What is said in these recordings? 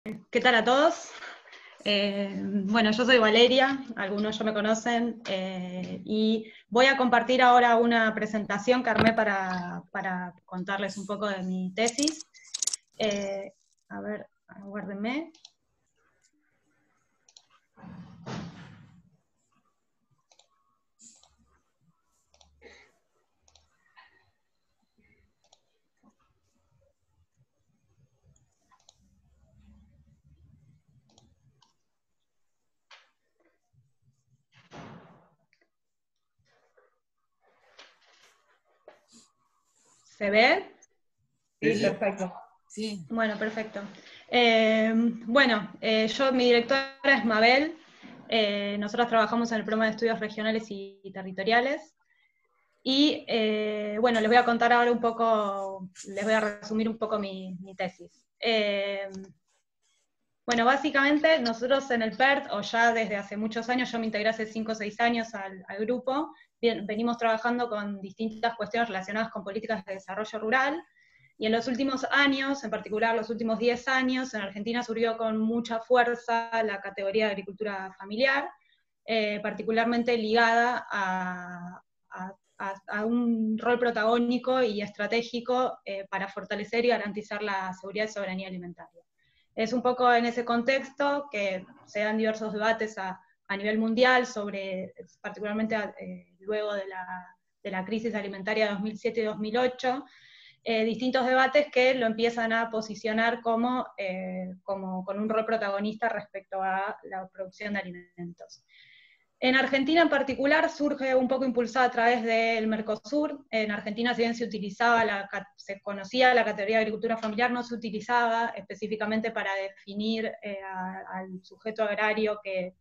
¿Qué tal a todos? Bueno, yo soy Valeria, algunos ya me conocen, y voy a compartir ahora una presentación que armé para contarles un poco de mi tesis. A ver, aguárdenme. ¿Se ve? Sí, perfecto. Sí. Bueno, perfecto. Mi directora es Mabel. Nosotros trabajamos en el programa de estudios regionales y territoriales. Y les voy a contar ahora un poco, les voy a resumir un poco mi tesis. Básicamente nosotros en el PERT, o ya desde hace muchos años, yo me integré hace 5 o 6 años al grupo, venimos trabajando con distintas cuestiones relacionadas con políticas de desarrollo rural, y en los últimos años, en particular los últimos 10 años, en Argentina surgió con mucha fuerza la categoría de agricultura familiar, particularmente ligada a un rol protagónico y estratégico para fortalecer y garantizar la seguridad y soberanía alimentaria. Es un poco en ese contexto que se dan diversos debates a nivel mundial sobre, particularmente luego de la crisis alimentaria de 2007 y 2008, distintos debates que lo empiezan a posicionar como con un rol protagonista respecto a la producción de alimentos. En Argentina en particular surge un poco impulsada a través del Mercosur. En Argentina, si bien se conocía la categoría de agricultura familiar, no se utilizaba específicamente para definir al sujeto agrario que,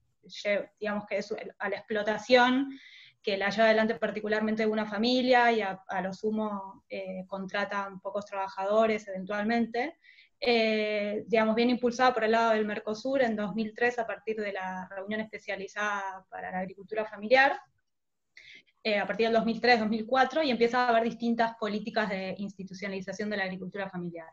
digamos, que es a la explotación, que la lleva adelante particularmente una familia y a lo sumo contratan pocos trabajadores eventualmente. Bien impulsada por el lado del Mercosur en 2003 a partir de la reunión especializada para la agricultura familiar, a partir del 2003-2004, y empieza a haber distintas políticas de institucionalización de la agricultura familiar.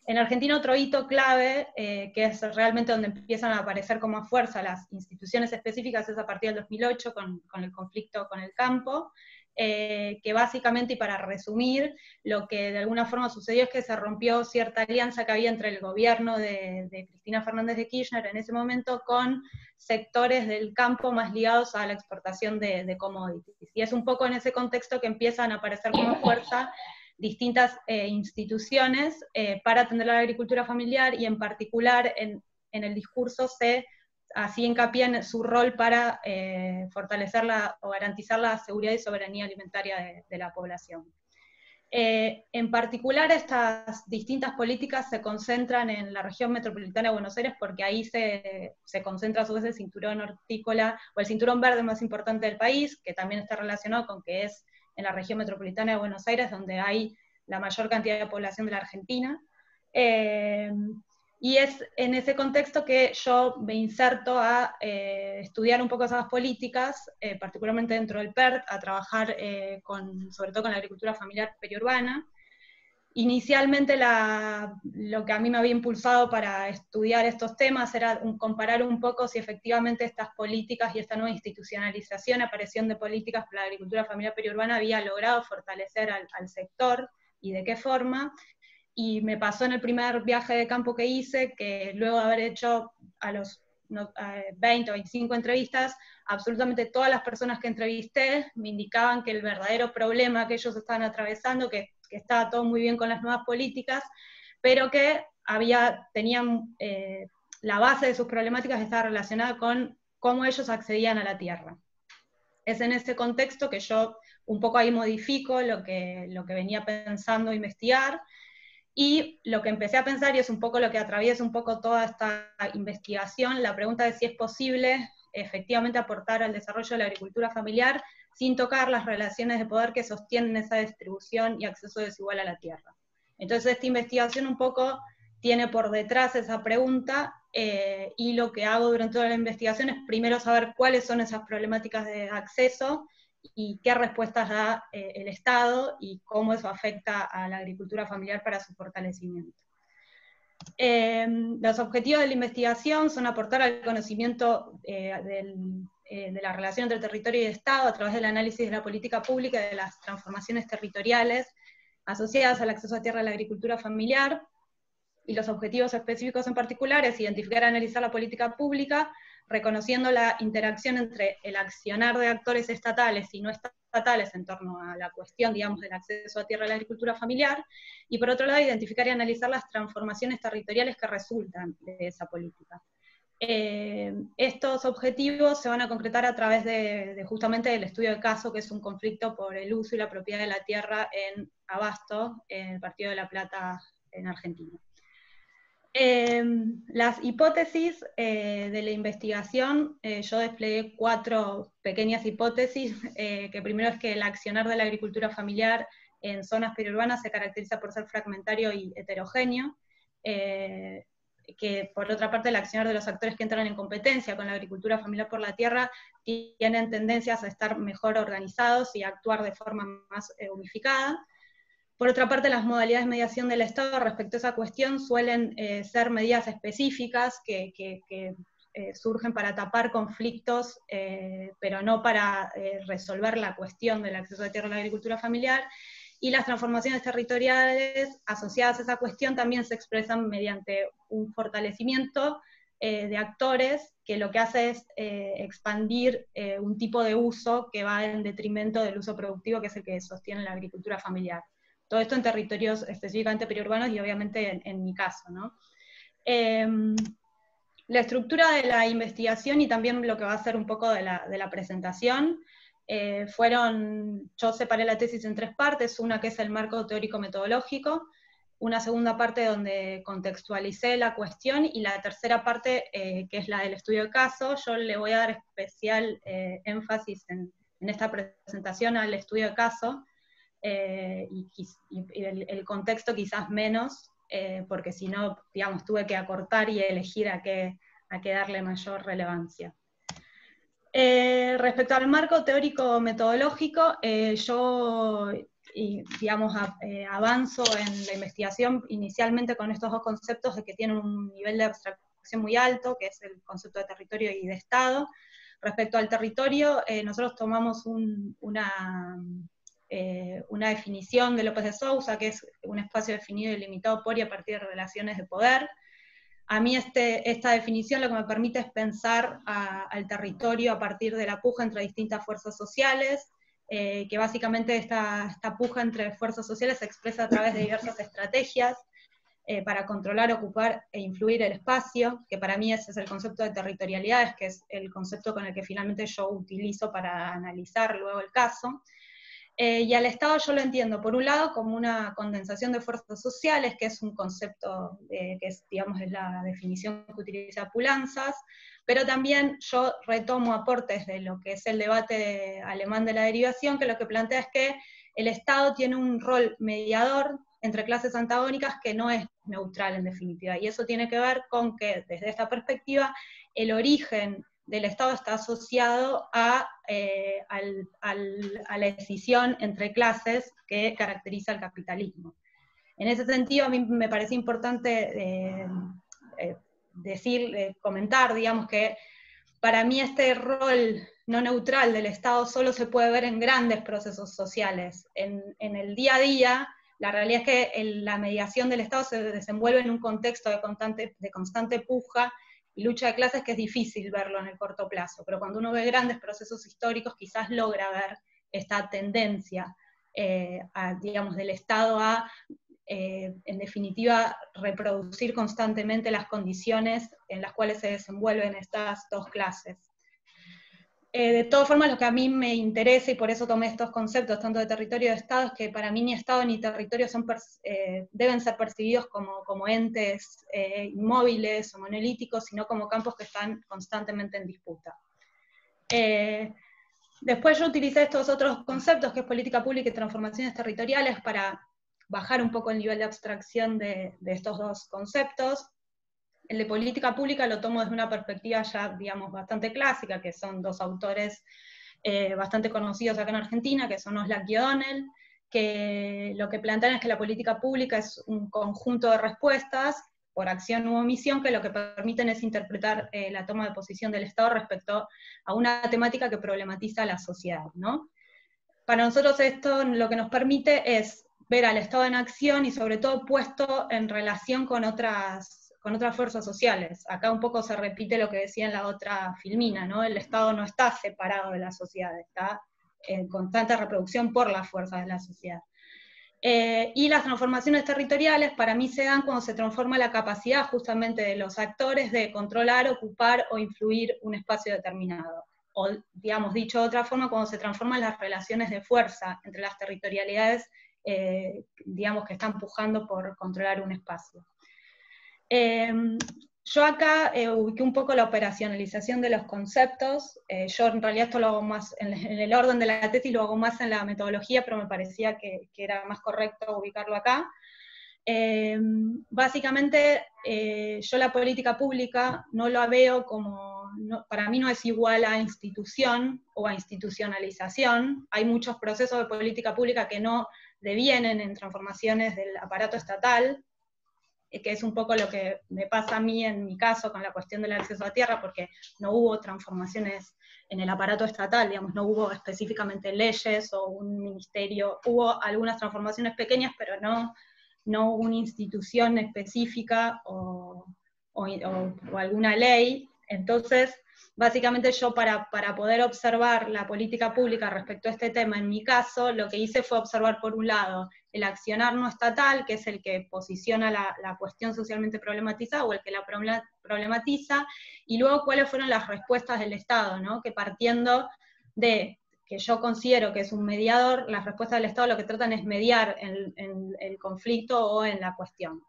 En Argentina otro hito clave, que es realmente donde empiezan a aparecer como a fuerza las instituciones específicas, es a partir del 2008 con el conflicto con el campo, que básicamente, y para resumir, lo que de alguna forma sucedió es que se rompió cierta alianza que había entre el gobierno de Cristina Fernández de Kirchner en ese momento con sectores del campo más ligados a la exportación de commodities. Y es un poco en ese contexto que empiezan a aparecer como fuerza distintas instituciones para atender a la agricultura familiar, y en particular en el discurso se hacía hincapié en su rol para fortalecer o garantizar la seguridad y soberanía alimentaria de la población. En particular, estas distintas políticas se concentran en la región metropolitana de Buenos Aires, porque ahí se concentra a su vez el cinturón hortícola, o el cinturón verde más importante del país, que también está relacionado con que es en la región metropolitana de Buenos Aires, donde hay la mayor cantidad de población de la Argentina. Y es en ese contexto que yo me inserto a estudiar un poco esas políticas, particularmente dentro del PERT, a trabajar sobre todo con la agricultura familiar periurbana. Inicialmente lo que a mí me había impulsado para estudiar estos temas era comparar un poco si efectivamente estas políticas y esta nueva institucionalización, aparición de políticas para la agricultura familiar periurbana, había logrado fortalecer al sector y de qué forma. Y me pasó en el primer viaje de campo que hice, que luego de haber hecho a los 20 o 25 entrevistas, absolutamente todas las personas que entrevisté me indicaban que el verdadero problema que ellos estaban atravesando, que estaba todo muy bien con las nuevas políticas, pero que tenían la base de sus problemáticas estaba relacionada con cómo ellos accedían a la tierra. Es en ese contexto que yo un poco ahí modifico lo que venía pensando investigar, y lo que empecé a pensar, y es un poco lo que atraviesa un poco toda esta investigación, la pregunta de si es posible efectivamente aportar al desarrollo de la agricultura familiar sin tocar las relaciones de poder que sostienen esa distribución y acceso desigual a la tierra. Entonces esta investigación un poco tiene por detrás esa pregunta, y lo que hago durante toda la investigación es primero saber cuáles son esas problemáticas de acceso, y qué respuestas da el Estado, y cómo eso afecta a la agricultura familiar para su fortalecimiento. Los objetivos de la investigación son aportar al conocimiento de la relación entre territorio y Estado a través del análisis de la política pública y de las transformaciones territoriales asociadas al acceso a tierra y la agricultura familiar, y los objetivos específicos en particular es identificar y analizar la política pública, reconociendo la interacción entre el accionar de actores estatales y no estatales en torno a la cuestión, digamos, del acceso a tierra y la agricultura familiar, y por otro lado, identificar y analizar las transformaciones territoriales que resultan de esa política. Estos objetivos se van a concretar a través de justamente del estudio de caso, que es un conflicto por el uso y la propiedad de la tierra en Abasto, en el Partido de La Plata, en Argentina. Las hipótesis de la investigación, yo desplegué 4 pequeñas hipótesis, que primero es que el accionar de la agricultura familiar en zonas periurbanas se caracteriza por ser fragmentario y heterogéneo, que por otra parte el accionar de los actores que entran en competencia con la agricultura familiar por la tierra tienen tendencias a estar mejor organizados y a actuar de forma más unificada. Por otra parte, las modalidades de mediación del Estado respecto a esa cuestión suelen ser medidas específicas que surgen para tapar conflictos, pero no para resolver la cuestión del acceso a tierra a la agricultura familiar, y las transformaciones territoriales asociadas a esa cuestión también se expresan mediante un fortalecimiento de actores que lo que hace es expandir un tipo de uso que va en detrimento del uso productivo, que es el que sostiene la agricultura familiar. Todo esto en territorios específicamente periurbanos y obviamente en mi caso, ¿no? La estructura de la investigación y también lo que va a ser un poco de la presentación, yo separé la tesis en 3 partes, una que es el marco teórico-metodológico, una segunda parte donde contextualicé la cuestión, y la tercera parte, que es la del estudio de caso. Yo le voy a dar especial énfasis en esta presentación al estudio de caso, y el contexto quizás menos, porque si no, digamos, tuve que acortar y elegir a qué darle mayor relevancia. Respecto al marco teórico-metodológico, yo, digamos, avanzo en la investigación inicialmente con estos 2 conceptos de que tienen un nivel de abstracción muy alto, que es el concepto de territorio y de Estado. Respecto al territorio, nosotros tomamos una definición de López de Sousa, que es un espacio definido y limitado por y a partir de relaciones de poder. A mí esta definición lo que me permite es pensar al territorio a partir de la puja entre distintas fuerzas sociales, que básicamente esta puja entre fuerzas sociales se expresa a través de diversas estrategias para controlar, ocupar e influir el espacio, que para mí ese es el concepto de territorialidades, que es el concepto con el que finalmente yo utilizo para analizar luego el caso. Y al Estado yo lo entiendo, por un lado, como una condensación de fuerzas sociales, que es un concepto que es, digamos, es la definición que utiliza Pulanzas, pero también yo retomo aportes de lo que es el debate alemán de la derivación, que lo que plantea es que el Estado tiene un rol mediador entre clases antagónicas que no es neutral en definitiva, y eso tiene que ver con que, desde esta perspectiva, el origen del Estado está asociado a la decisión entre clases que caracteriza el capitalismo. En ese sentido, a mí me parece importante comentar, digamos, que para mí este rol no neutral del Estado solo se puede ver en grandes procesos sociales. En el día a día, la realidad es que la mediación del Estado se desenvuelve en un contexto de constante puja y lucha de clases que es difícil verlo en el corto plazo, pero cuando uno ve grandes procesos históricos quizás logra ver esta tendencia, digamos, del Estado a, en definitiva, reproducir constantemente las condiciones en las cuales se desenvuelven estas 2 clases. De todas formas, lo que a mí me interesa, y por eso tomé estos conceptos, tanto de territorio y de Estado, es que para mí ni Estado ni territorio deben ser percibidos como entes inmóviles o monolíticos, sino como campos que están constantemente en disputa. Después yo utilicé estos otros conceptos, que es política pública y transformaciones territoriales, para bajar un poco el nivel de abstracción de estos 2 conceptos. El de política pública lo tomo desde una perspectiva ya, digamos, bastante clásica, que son 2 autores bastante conocidos acá en Argentina, que son Oslak y O'Donnell, que lo que plantean es que la política pública es un conjunto de respuestas por acción u omisión, que lo que permiten es interpretar la toma de posición del Estado respecto a una temática que problematiza a la sociedad, ¿no? Para nosotros esto lo que nos permite es ver al Estado en acción y sobre todo puesto en relación con otras fuerzas sociales. Acá un poco se repite lo que decía en la otra filmina, ¿no? El Estado no está separado de la sociedad, está en constante reproducción por las fuerzas de la sociedad. Y las transformaciones territoriales para mí se dan cuando se transforma la capacidad justamente de los actores de controlar, ocupar o influir un espacio determinado. O, digamos, dicho de otra forma, cuando se transforman las relaciones de fuerza entre las territorialidades, digamos, que están pujando por controlar un espacio. Yo acá ubiqué un poco la operacionalización de los conceptos. Yo en realidad esto lo hago más, en el orden de la tesis lo hago más en la metodología, pero me parecía que era más correcto ubicarlo acá. Básicamente, yo la política pública no la veo como, para mí no es igual a institución o a institucionalización. Hay muchos procesos de política pública que no devienen en transformaciones del aparato estatal, que es un poco lo que me pasa a mí en mi caso con la cuestión del acceso a tierra, porque no hubo transformaciones en el aparato estatal, digamos, no hubo específicamente leyes o un ministerio, hubo algunas transformaciones pequeñas, pero no una institución específica o alguna ley. Entonces, básicamente yo para poder observar la política pública respecto a este tema, en mi caso, lo que hice fue observar por un lado el accionar no estatal, que es el que posiciona la cuestión socialmente problematizada, o el que la problematiza, y luego cuáles fueron las respuestas del Estado, ¿no? Que partiendo de que yo considero que es un mediador, las respuestas del Estado lo que tratan es mediar en el conflicto o en la cuestión.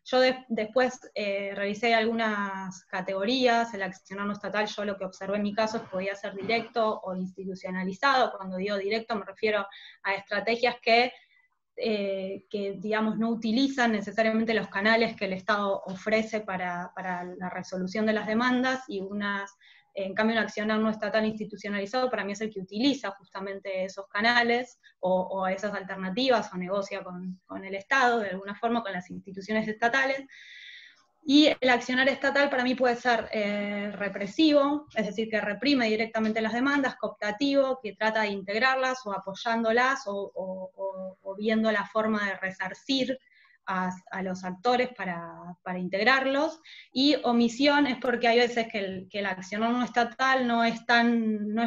Yo después revisé algunas categorías, el accionar no estatal, yo lo que observé en mi caso es que podía ser directo o institucionalizado. Cuando digo directo me refiero a estrategias que digamos, no utilizan necesariamente los canales que el Estado ofrece para la resolución de las demandas, y en cambio un accionar no estatal institucionalizado para mí es el que utiliza justamente esos canales, o esas alternativas, o negocia con el Estado, de alguna forma con las instituciones estatales. Y el accionar estatal para mí puede ser represivo, es decir, que reprime directamente las demandas, cooptativo, que trata de integrarlas o apoyándolas o viendo la forma de resarcir a los actores para integrarlos. Y omisión es porque hay veces que el accionar no estatal no es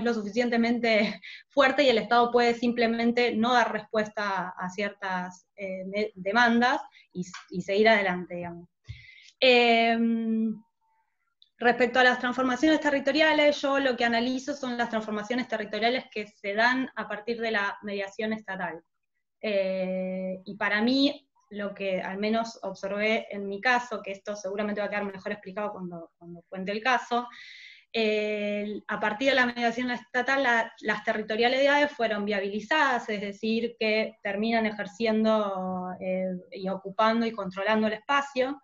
lo suficientemente fuerte y el Estado puede simplemente no dar respuesta a ciertas demandas y seguir adelante, digamos. Respecto a las transformaciones territoriales, yo lo que analizo son las transformaciones territoriales que se dan a partir de la mediación estatal. Y para mí, lo que al menos observé en mi caso, que esto seguramente va a quedar mejor explicado cuando cuente el caso, a partir de la mediación estatal, las territorialidades fueron viabilizadas, es decir, que terminan ejerciendo y ocupando y controlando el espacio.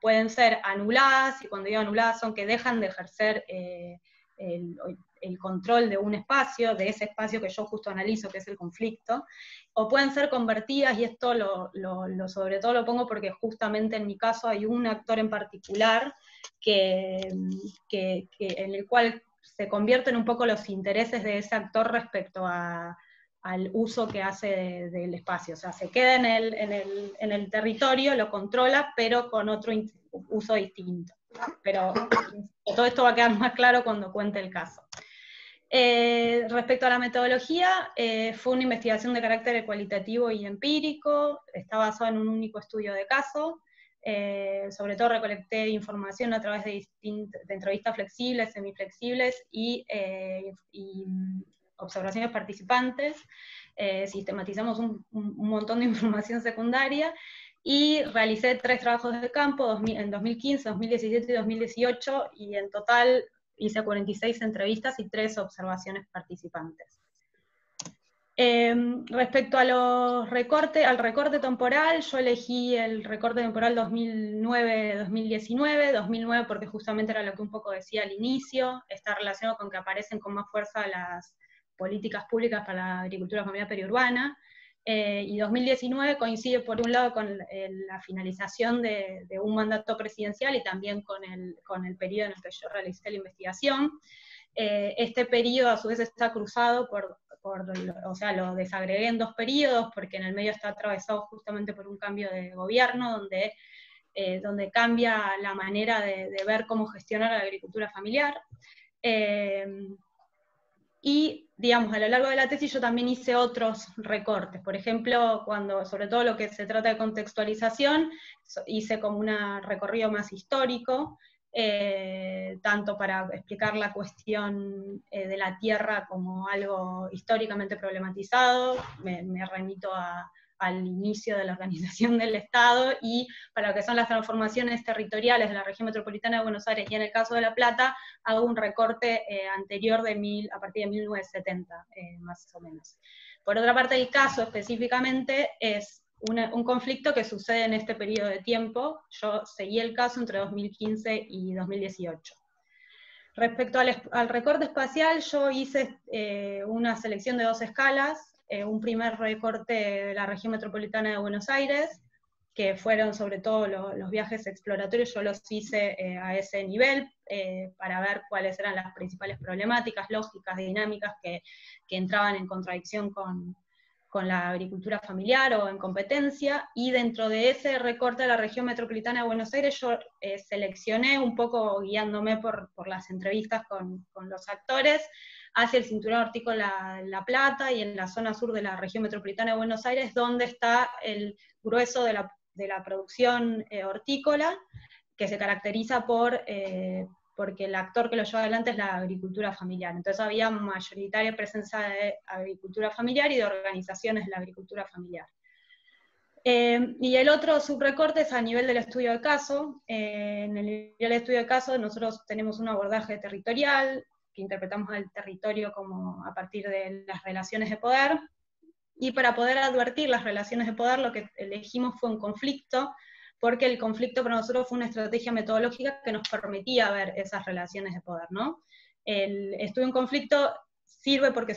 Pueden ser anuladas, y cuando digo anuladas son que dejan de ejercer el control de un espacio, de ese espacio que yo justo analizo, que es el conflicto, o pueden ser convertidas, y esto sobre todo lo pongo porque justamente en mi caso hay un actor en particular en el cual se convierten un poco los intereses de ese actor respecto al uso que hace del espacio. O sea, se queda en el territorio, lo controla, pero con otro uso distinto. Pero todo esto va a quedar más claro cuando cuente el caso. Respecto a la metodología, fue una investigación de carácter cualitativo y empírico, está basado en un único estudio de caso. Sobre todo recolecté información a través de entrevistas flexibles, semiflexibles y observaciones participantes. Sistematizamos un montón de información secundaria y realicé 3 trabajos de campo en 2015, 2017 y 2018, y en total hice 46 entrevistas y 3 observaciones participantes. Respecto a al recorte temporal, yo elegí el recorte temporal 2009-2019, 2009 porque justamente era lo que un poco decía al inicio, está relacionado con que aparecen con más fuerza las políticas públicas para la agricultura familiar periurbana, y 2019 coincide por un lado con la finalización de un mandato presidencial y también con el periodo en el que yo realicé la investigación. Este periodo a su vez está cruzado o sea, lo desagregué en 2 periodos, porque en el medio está atravesado justamente por un cambio de gobierno, donde cambia la manera de ver cómo gestionar la agricultura familiar. Y, digamos, a lo largo de la tesis yo también hice otros recortes. Por ejemplo, sobre todo lo que se trata de contextualización, hice como un recorrido más histórico, tanto para explicar la cuestión de la tierra como algo históricamente problematizado, me remito al inicio de la organización del Estado, y para lo que son las transformaciones territoriales de la región metropolitana de Buenos Aires, y en el caso de La Plata, hago un recorte anterior a partir de 1970, más o menos. Por otra parte, el caso específicamente es un conflicto que sucede en este periodo de tiempo. Yo seguí el caso entre 2015 y 2018. Respecto al recorte espacial, yo hice una selección de 2 escalas, un primer recorte de la región metropolitana de Buenos Aires, que fueron sobre todo los viajes exploratorios, yo los hice a ese nivel, para ver cuáles eran las principales problemáticas lógicas, dinámicas, que entraban en contradicción con la agricultura familiar o en competencia, y dentro de ese recorte de la región metropolitana de Buenos Aires yo seleccioné, un poco guiándome por las entrevistas con los actores, hacia el cinturón hortícola La Plata y en la zona sur de la región metropolitana de Buenos Aires, donde está el grueso de la producción hortícola, que se caracteriza porque el actor que lo lleva adelante es la agricultura familiar. Entonces había mayoritaria presencia de agricultura familiar y de organizaciones de la agricultura familiar. Y el otro subrecorte es a nivel del estudio de caso. En el nivel del estudio de caso nosotros tenemos un abordaje territorial, que interpretamos al territorio como a partir de las relaciones de poder, y para poder advertir las relaciones de poder lo que elegimos fue un conflicto, porque el conflicto para nosotros fue una estrategia metodológica que nos permitía ver esas relaciones de poder, ¿no? El estudio en conflicto sirve porque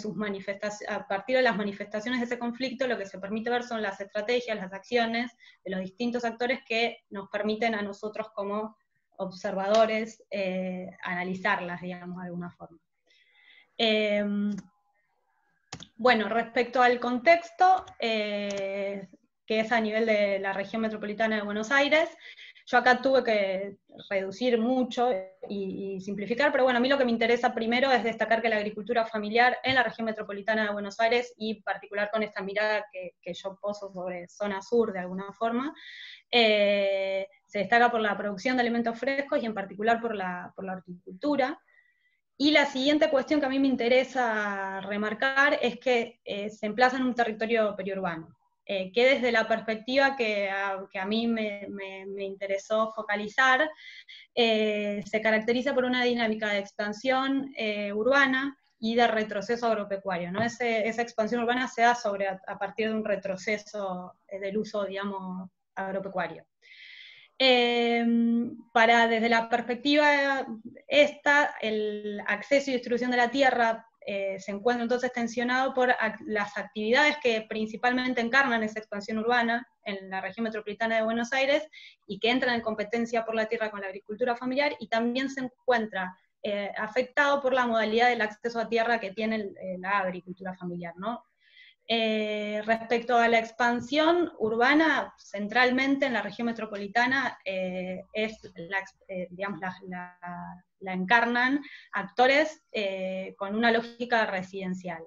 a partir de las manifestaciones de ese conflicto, lo que se permite ver son las estrategias, las acciones de los distintos actores que nos permiten a nosotros como observadores analizarlas, digamos, de alguna forma. Bueno, respecto al contexto, que es a nivel de la región metropolitana de Buenos Aires, yo acá tuve que reducir mucho y simplificar, pero bueno, a mí lo que me interesa primero es destacar que la agricultura familiar en la región metropolitana de Buenos Aires, y en particular con esta mirada que yo poso sobre zona sur de alguna forma, se destaca por la producción de alimentos frescos y en particular por la horticultura. Y la siguiente cuestión que a mí me interesa remarcar es que se emplaza en un territorio periurbano, que desde la perspectiva que a mí me interesó focalizar, se caracteriza por una dinámica de expansión urbana y de retroceso agropecuario, ¿no? Esa expansión urbana se da a partir de un retroceso del uso, digamos, agropecuario. Desde la perspectiva el acceso y distribución de la tierra se encuentra entonces tensionado por las actividades que principalmente encarnan esa expansión urbana en la región metropolitana de Buenos Aires, y que entran en competencia por la tierra con la agricultura familiar, y también se encuentra afectado por la modalidad del acceso a tierra que tiene la agricultura familiar, ¿no? Respecto a la expansión urbana, centralmente en la región metropolitana, la encarnan actores con una lógica residencial.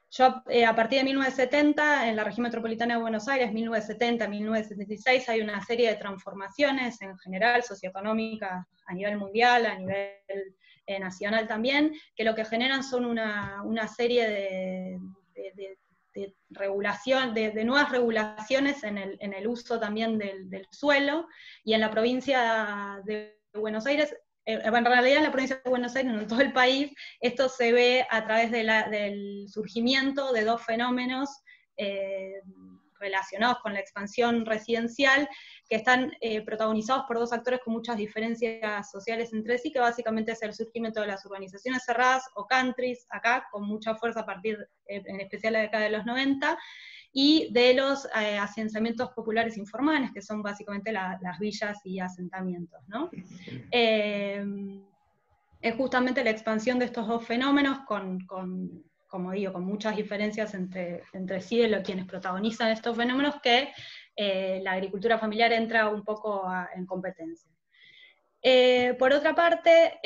Yo, a partir de 1970, en la región metropolitana de Buenos Aires, 1970, 1976, hay una serie de transformaciones en general, socioeconómicas, a nivel mundial, a nivel nacional también, que lo que generan son una serie de regulación, de nuevas regulaciones en el uso también del suelo, y en la provincia de Buenos Aires, en realidad en la provincia de Buenos Aires, no en todo el país, esto se ve a través del surgimiento de 2 fenómenos relacionados con la expansión residencial, que están protagonizados por dos actores con muchas diferencias sociales entre sí, que básicamente es el surgimiento de las urbanizaciones cerradas o countries, acá, con mucha fuerza a partir, en especial de la década de los 90, y de los asentamientos populares informales, que son básicamente las villas y asentamientos, ¿no? Es justamente la expansión de estos dos fenómenos como digo, con muchas diferencias entre sí de quienes protagonizan estos fenómenos, que la agricultura familiar entra un poco en competencia. Por otra parte,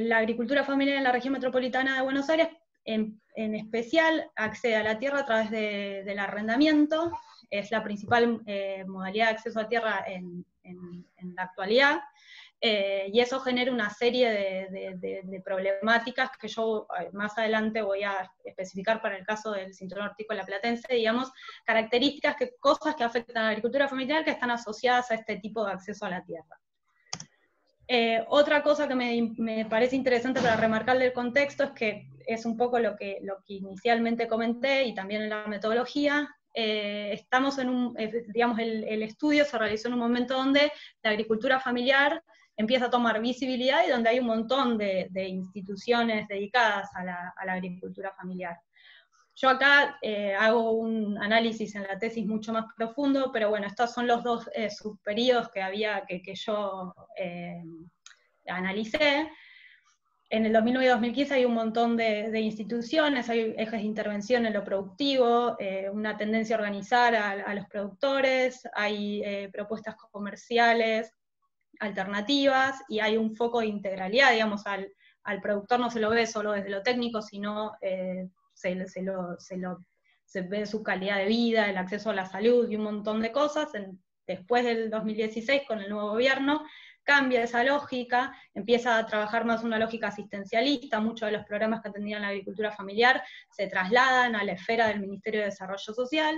la agricultura familiar en la región metropolitana de Buenos Aires, en especial, accede a la tierra a través del arrendamiento, es la principal modalidad de acceso a tierra en la actualidad, y eso genera una serie de problemáticas que yo más adelante voy a especificar para el caso del cinturón hortícola platense, digamos, características, cosas que afectan a la agricultura familiar que están asociadas a este tipo de acceso a la tierra. Otra cosa que me parece interesante para remarcar del contexto es que es un poco lo que inicialmente comenté, y también en la metodología. Estamos digamos, el estudio se realizó en un momento donde la agricultura familiar empieza a tomar visibilidad y donde hay un montón de instituciones dedicadas a la agricultura familiar. Yo acá hago un análisis en la tesis mucho más profundo, pero bueno, estos son los dos subperíodos que yo analicé. En el 2009 y 2015 hay un montón de instituciones, hay ejes de intervención en lo productivo, una tendencia a organizar a los productores, hay propuestas comerciales alternativas, y hay un foco de integralidad, digamos, al productor no se lo ve solo desde lo técnico, sino se ve su calidad de vida, el acceso a la salud y un montón de cosas. Después del 2016, con el nuevo gobierno, cambia esa lógica, empieza a trabajar más una lógica asistencialista, muchos de los programas que atendían la agricultura familiar se trasladan a la esfera del Ministerio de Desarrollo Social,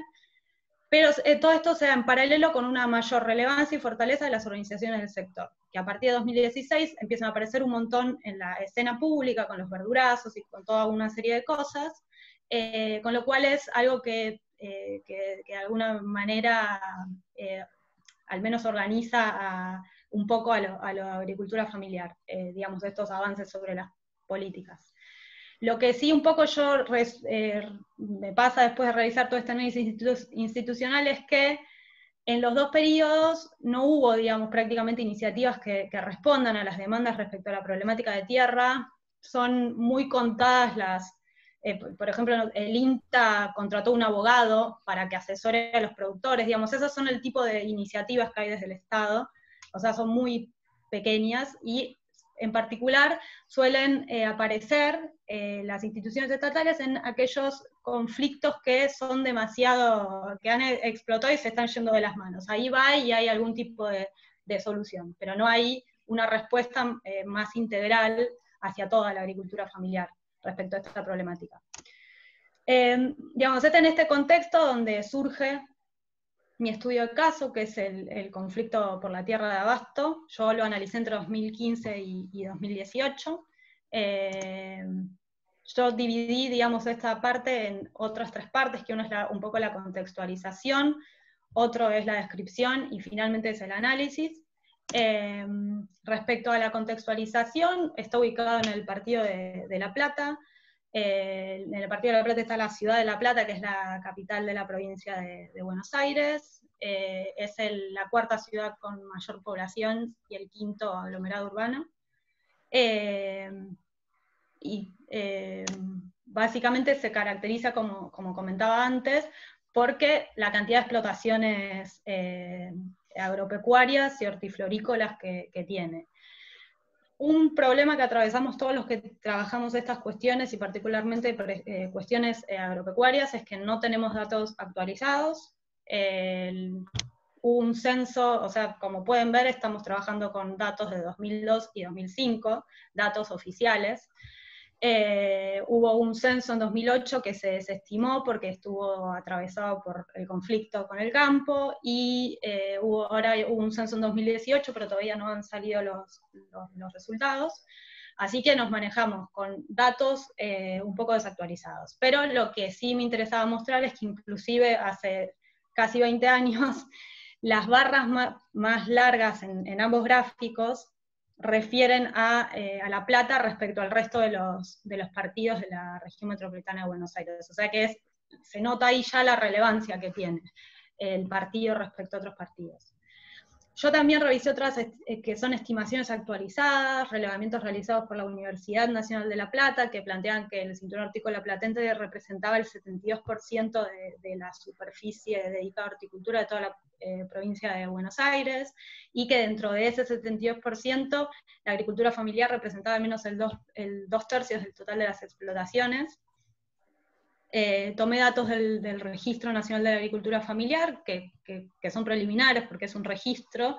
pero todo esto se da en paralelo con una mayor relevancia y fortaleza de las organizaciones del sector, que a partir de 2016 empiezan a aparecer un montón en la escena pública, con los verdurazos y con toda una serie de cosas, con lo cual es algo que de alguna manera al menos organiza un poco a la agricultura familiar, digamos, estos avances sobre las políticas. Lo que sí un poco me pasa después de realizar todo este análisis institucional es que en los dos periodos no hubo, digamos, prácticamente iniciativas que respondan a las demandas respecto a la problemática de tierra. Son muy contadas por ejemplo, el INTA contrató un abogado para que asesore a los productores, digamos, esos son el tipo de iniciativas que hay desde el Estado, o sea, son muy pequeñas, y en particular suelen aparecer las instituciones estatales en aquellos conflictos que son que han explotado y se están yendo de las manos. Ahí va y hay algún tipo de solución, pero no hay una respuesta más integral hacia toda la agricultura familiar respecto a esta problemática. Digamos, en este contexto donde surge mi estudio de caso, que es el conflicto por la tierra de abasto. Yo lo analicé entre 2015 y 2018. Yo dividí, digamos, esta parte en otras tres partes, que uno es un poco la contextualización, otro es la descripción, y finalmente es el análisis. Respecto a la contextualización, está ubicado en el partido de La Plata. En el partido de La Plata está la ciudad de La Plata, que es la capital de la provincia de Buenos Aires. Es la cuarta ciudad con mayor población y el quinto aglomerado urbano. Básicamente se caracteriza, como comentaba antes, porque la cantidad de explotaciones agropecuarias y hortiflorícolas que tiene. Un problema que atravesamos todos los que trabajamos estas cuestiones, y particularmente cuestiones agropecuarias, es que no tenemos datos actualizados. Hubo un censo, o sea, como pueden ver, estamos trabajando con datos de 2002 y 2005, datos oficiales. Hubo un censo en 2008 que se desestimó porque estuvo atravesado por el conflicto con el campo, y ahora hubo un censo en 2018, pero todavía no han salido los resultados, así que nos manejamos con datos un poco desactualizados. Pero lo que sí me interesaba mostrar es que inclusive hace casi 20 años, las barras más largas en ambos gráficos refieren a La Plata respecto al resto de los partidos de la región metropolitana de Buenos Aires. O sea que se nota ahí ya la relevancia que tiene el partido respecto a otros partidos. Yo también revisé otras que son estimaciones actualizadas, relevamientos realizados por la Universidad Nacional de La Plata, que plantean que el cinturón hortícola platense representaba el 72% de la superficie dedicada a horticultura de toda la provincia de Buenos Aires, y que dentro de ese 72% la agricultura familiar representaba al menos el 2/3 del total de las explotaciones. Tomé datos del Registro Nacional de la Agricultura Familiar, que son preliminares porque es un registro,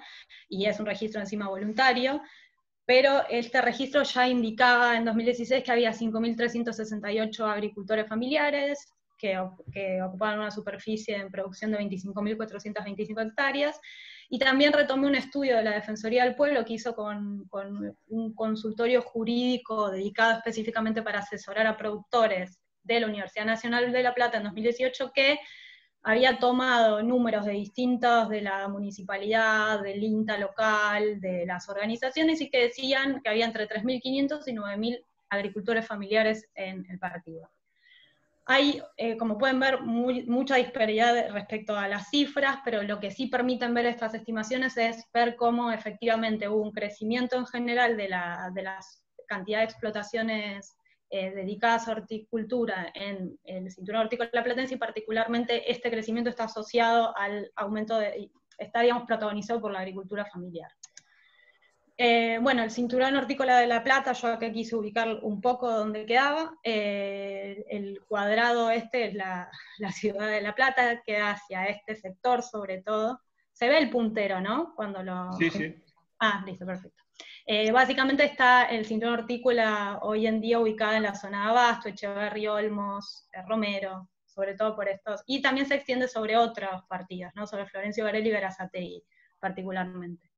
y es un registro encima voluntario, pero este registro ya indicaba en 2016 que había 5.368 agricultores familiares, que ocupaban una superficie en producción de 25.425 hectáreas, y también retomé un estudio de la Defensoría del Pueblo que hizo con un consultorio jurídico dedicado específicamente para asesorar a productores de la Universidad Nacional de La Plata en 2018, que había tomado números de la municipalidad, del INTA local, de las organizaciones, y que decían que había entre 3.500 y 9.000 agricultores familiares en el partido. Hay, como pueden ver, mucha disparidad respecto a las cifras, pero lo que sí permiten ver estas estimaciones es ver cómo efectivamente hubo un crecimiento en general de la cantidad de explotaciones dedicadas a horticultura en el cinturón hortícola platense, y particularmente este crecimiento está asociado al aumento está, digamos, protagonizado por la agricultura familiar. Bueno, el cinturón hortícola de La Plata, yo acá quise ubicar un poco donde quedaba. El cuadrado este es la ciudad de La Plata, queda hacia este sector sobre todo. Se ve el puntero, ¿no? Cuando lo... Sí, sí. Ah, listo, perfecto. Básicamente está el cinturón hortícola hoy en día ubicado en la zona de Abasto, Echeverri, Olmos, Romero, sobre todo por estos, y también se extiende sobre otros partidos, ¿no? Sobre Florencio Varela y Berazategui, particularmente.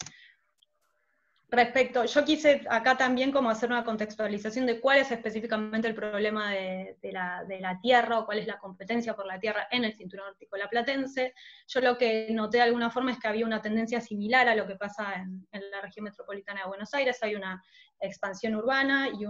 Yo quise acá también como hacer una contextualización de cuál es específicamente el problema de la tierra, o cuál es la competencia por la tierra en el cinturón hortícola platense. Yo lo que noté de alguna forma es que había una tendencia similar a lo que pasa en la región metropolitana de Buenos Aires. Hay una expansión urbana y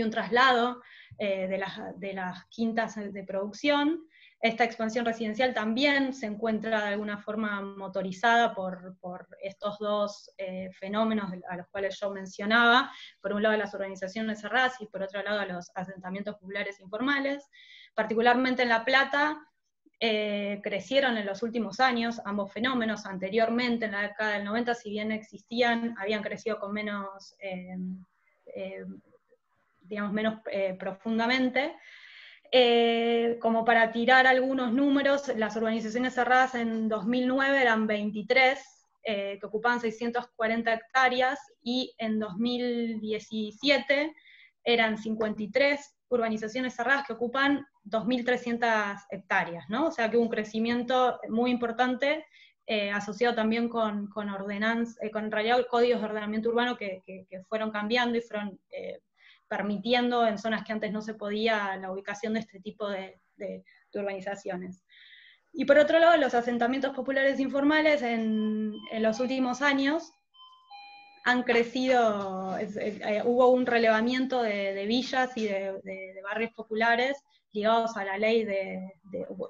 un traslado de las quintas de producción. Esta expansión residencial también se encuentra de alguna forma motorizada por estos dos fenómenos a los cuales yo mencionaba, por un lado las organizaciones cerradas y por otro lado los asentamientos populares informales. Particularmente en La Plata crecieron en los últimos años ambos fenómenos. Anteriormente, en la década del 90, si bien existían, habían crecido con menos, digamos, menos profundamente. Como para tirar algunos números, las urbanizaciones cerradas en 2009 eran 23, que ocupaban 640 hectáreas, y en 2017 eran 53 urbanizaciones cerradas que ocupan 2.300 hectáreas, ¿no? O sea que hubo un crecimiento muy importante, asociado también con en realidad códigos de ordenamiento urbano que fueron cambiando y fueron permitiendo en zonas que antes no se podía la ubicación de este tipo de urbanizaciones. Y por otro lado, los asentamientos populares informales en los últimos años han crecido, hubo un relevamiento de villas y de barrios populares ligados a la ley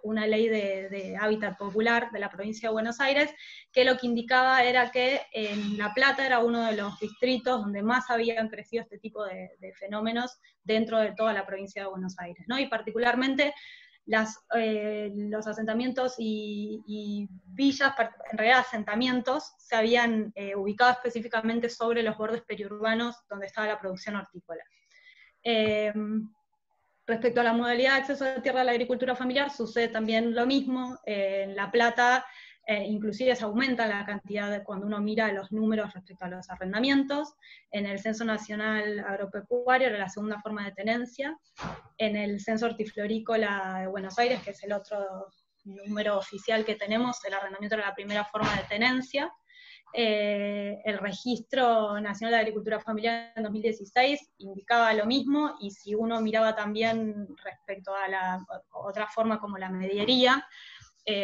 una ley de hábitat popular de la provincia de Buenos Aires, que lo que indicaba era que en La Plata era uno de los distritos donde más habían crecido este tipo de fenómenos dentro de toda la provincia de Buenos Aires, ¿no? Y particularmente los asentamientos y villas, en realidad asentamientos, se habían ubicado específicamente sobre los bordes periurbanos donde estaba la producción hortícola. Respecto a la modalidad de acceso a la tierra de la agricultura familiar, sucede también lo mismo. En La Plata, inclusive se aumenta la cantidad cuando uno mira los números respecto a los arrendamientos. En el Censo Nacional Agropecuario era la segunda forma de tenencia. En el Censo Hortiflorícola de Buenos Aires, que es el otro número oficial que tenemos, el arrendamiento era la primera forma de tenencia. el Registro Nacional de Agricultura Familiar en 2016 indicaba lo mismo, y si uno miraba también respecto a la otra forma como la mediería,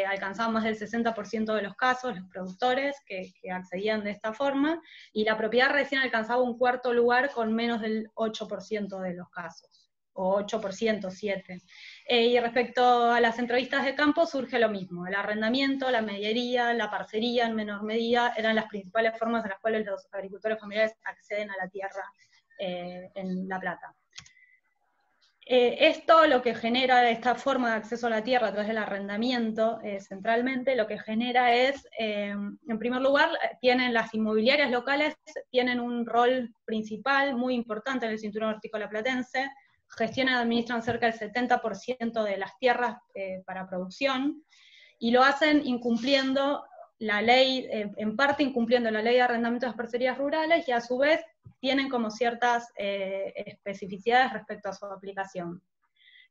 alcanzaban más del 60% de los casos los productores que accedían de esta forma, y la propiedad recién alcanzaba un cuarto lugar con menos del 8% de los casos, o 8%, 7%. Y respecto a las entrevistas de campo surge lo mismo: el arrendamiento, la mediería, la parcería en menor medida eran las principales formas en las cuales los agricultores familiares acceden a la tierra en La Plata. Esto lo que genera, esta forma de acceso a la tierra a través del arrendamiento, centralmente, lo que genera es, en primer lugar, las inmobiliarias locales tienen un rol principal, muy importante en el cinturón hortícola platense, gestionan y administran cerca del 70% de las tierras para producción, y lo hacen incumpliendo la ley, en parte incumpliendo la ley de arrendamiento de las parcerías rurales, y a su vez tienen como ciertas especificidades respecto a su aplicación.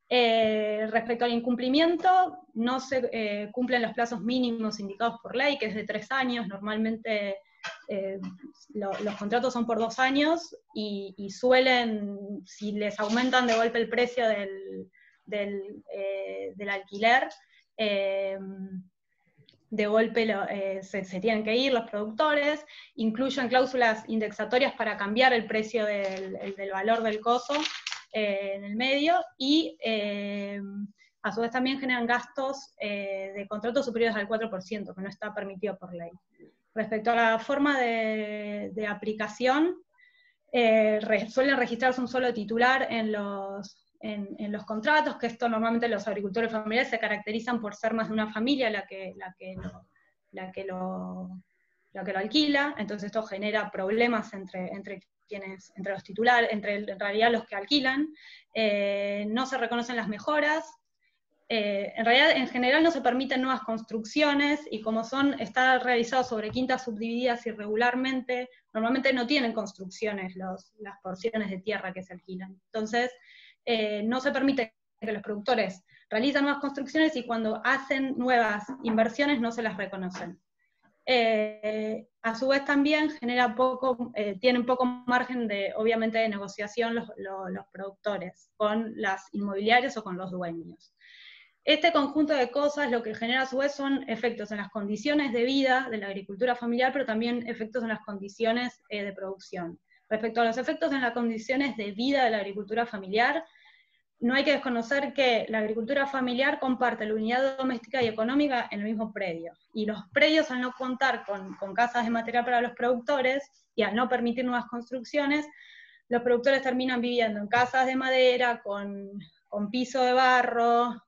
Respecto al incumplimiento, no se cumplen los plazos mínimos indicados por ley, que es de 3 años, normalmente los contratos son por 2 años, y suelen, si les aumentan de golpe el precio del alquiler, de golpe se tienen que ir los productores, incluyen cláusulas indexatorias para cambiar el precio del valor del coso en el medio, y a su vez también generan gastos de contratos superiores al 4%, que no está permitido por ley. Respecto a la forma de aplicación, suelen registrarse un solo titular en los contratos, que esto normalmente los agricultores familiares se caracterizan por ser más de una familia la que lo alquila, entonces esto genera problemas entre los titulares, en realidad los que alquilan. No se reconocen las mejoras. En realidad, en general no se permiten nuevas construcciones, y como está realizado sobre quintas subdivididas irregularmente, normalmente no tienen construcciones las porciones de tierra que se alquilan. Entonces, no se permite que los productores realicen nuevas construcciones, y cuando hacen nuevas inversiones no se las reconocen. A su vez también tienen poco margen obviamente de negociación los productores con las inmobiliarias o con los dueños. Este conjunto de cosas lo que genera a su vez son efectos en las condiciones de vida de la agricultura familiar, pero también efectos en las condiciones de producción. Respecto a los efectos en las condiciones de vida de la agricultura familiar, no hay que desconocer que la agricultura familiar comparte la unidad doméstica y económica en el mismo predio, y los predios, al no contar con casas de material para los productores, y al no permitir nuevas construcciones, los productores terminan viviendo en casas de madera, con piso de barro,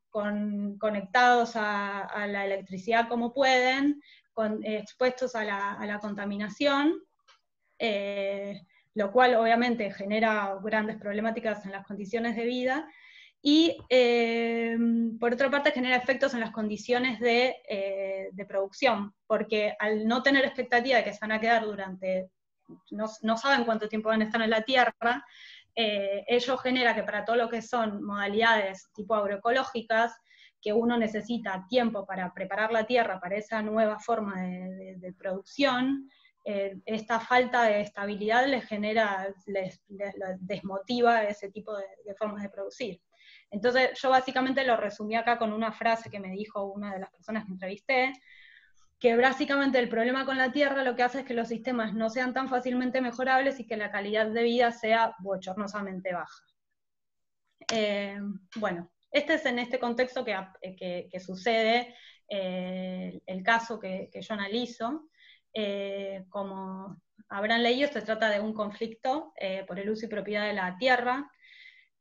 conectados a la electricidad como pueden, expuestos a la contaminación, lo cual obviamente genera grandes problemáticas en las condiciones de vida, y por otra parte genera efectos en las condiciones de producción, porque al no tener expectativa de que se van a quedar no saben cuánto tiempo van a estar en la tierra, ello genera que para todo lo que son modalidades tipo agroecológicas, que uno necesita tiempo para preparar la tierra para esa nueva forma de producción, esta falta de estabilidad les desmotiva ese tipo de formas de producir. Entonces yo básicamente lo resumí acá con una frase que me dijo una de las personas que entrevisté, que básicamente el problema con la tierra lo que hace es que los sistemas no sean tan fácilmente mejorables y que la calidad de vida sea bochornosamente baja. Bueno, este es en este contexto que sucede el caso que yo analizo. Como habrán leído, se trata de un conflicto por el uso y propiedad de la tierra.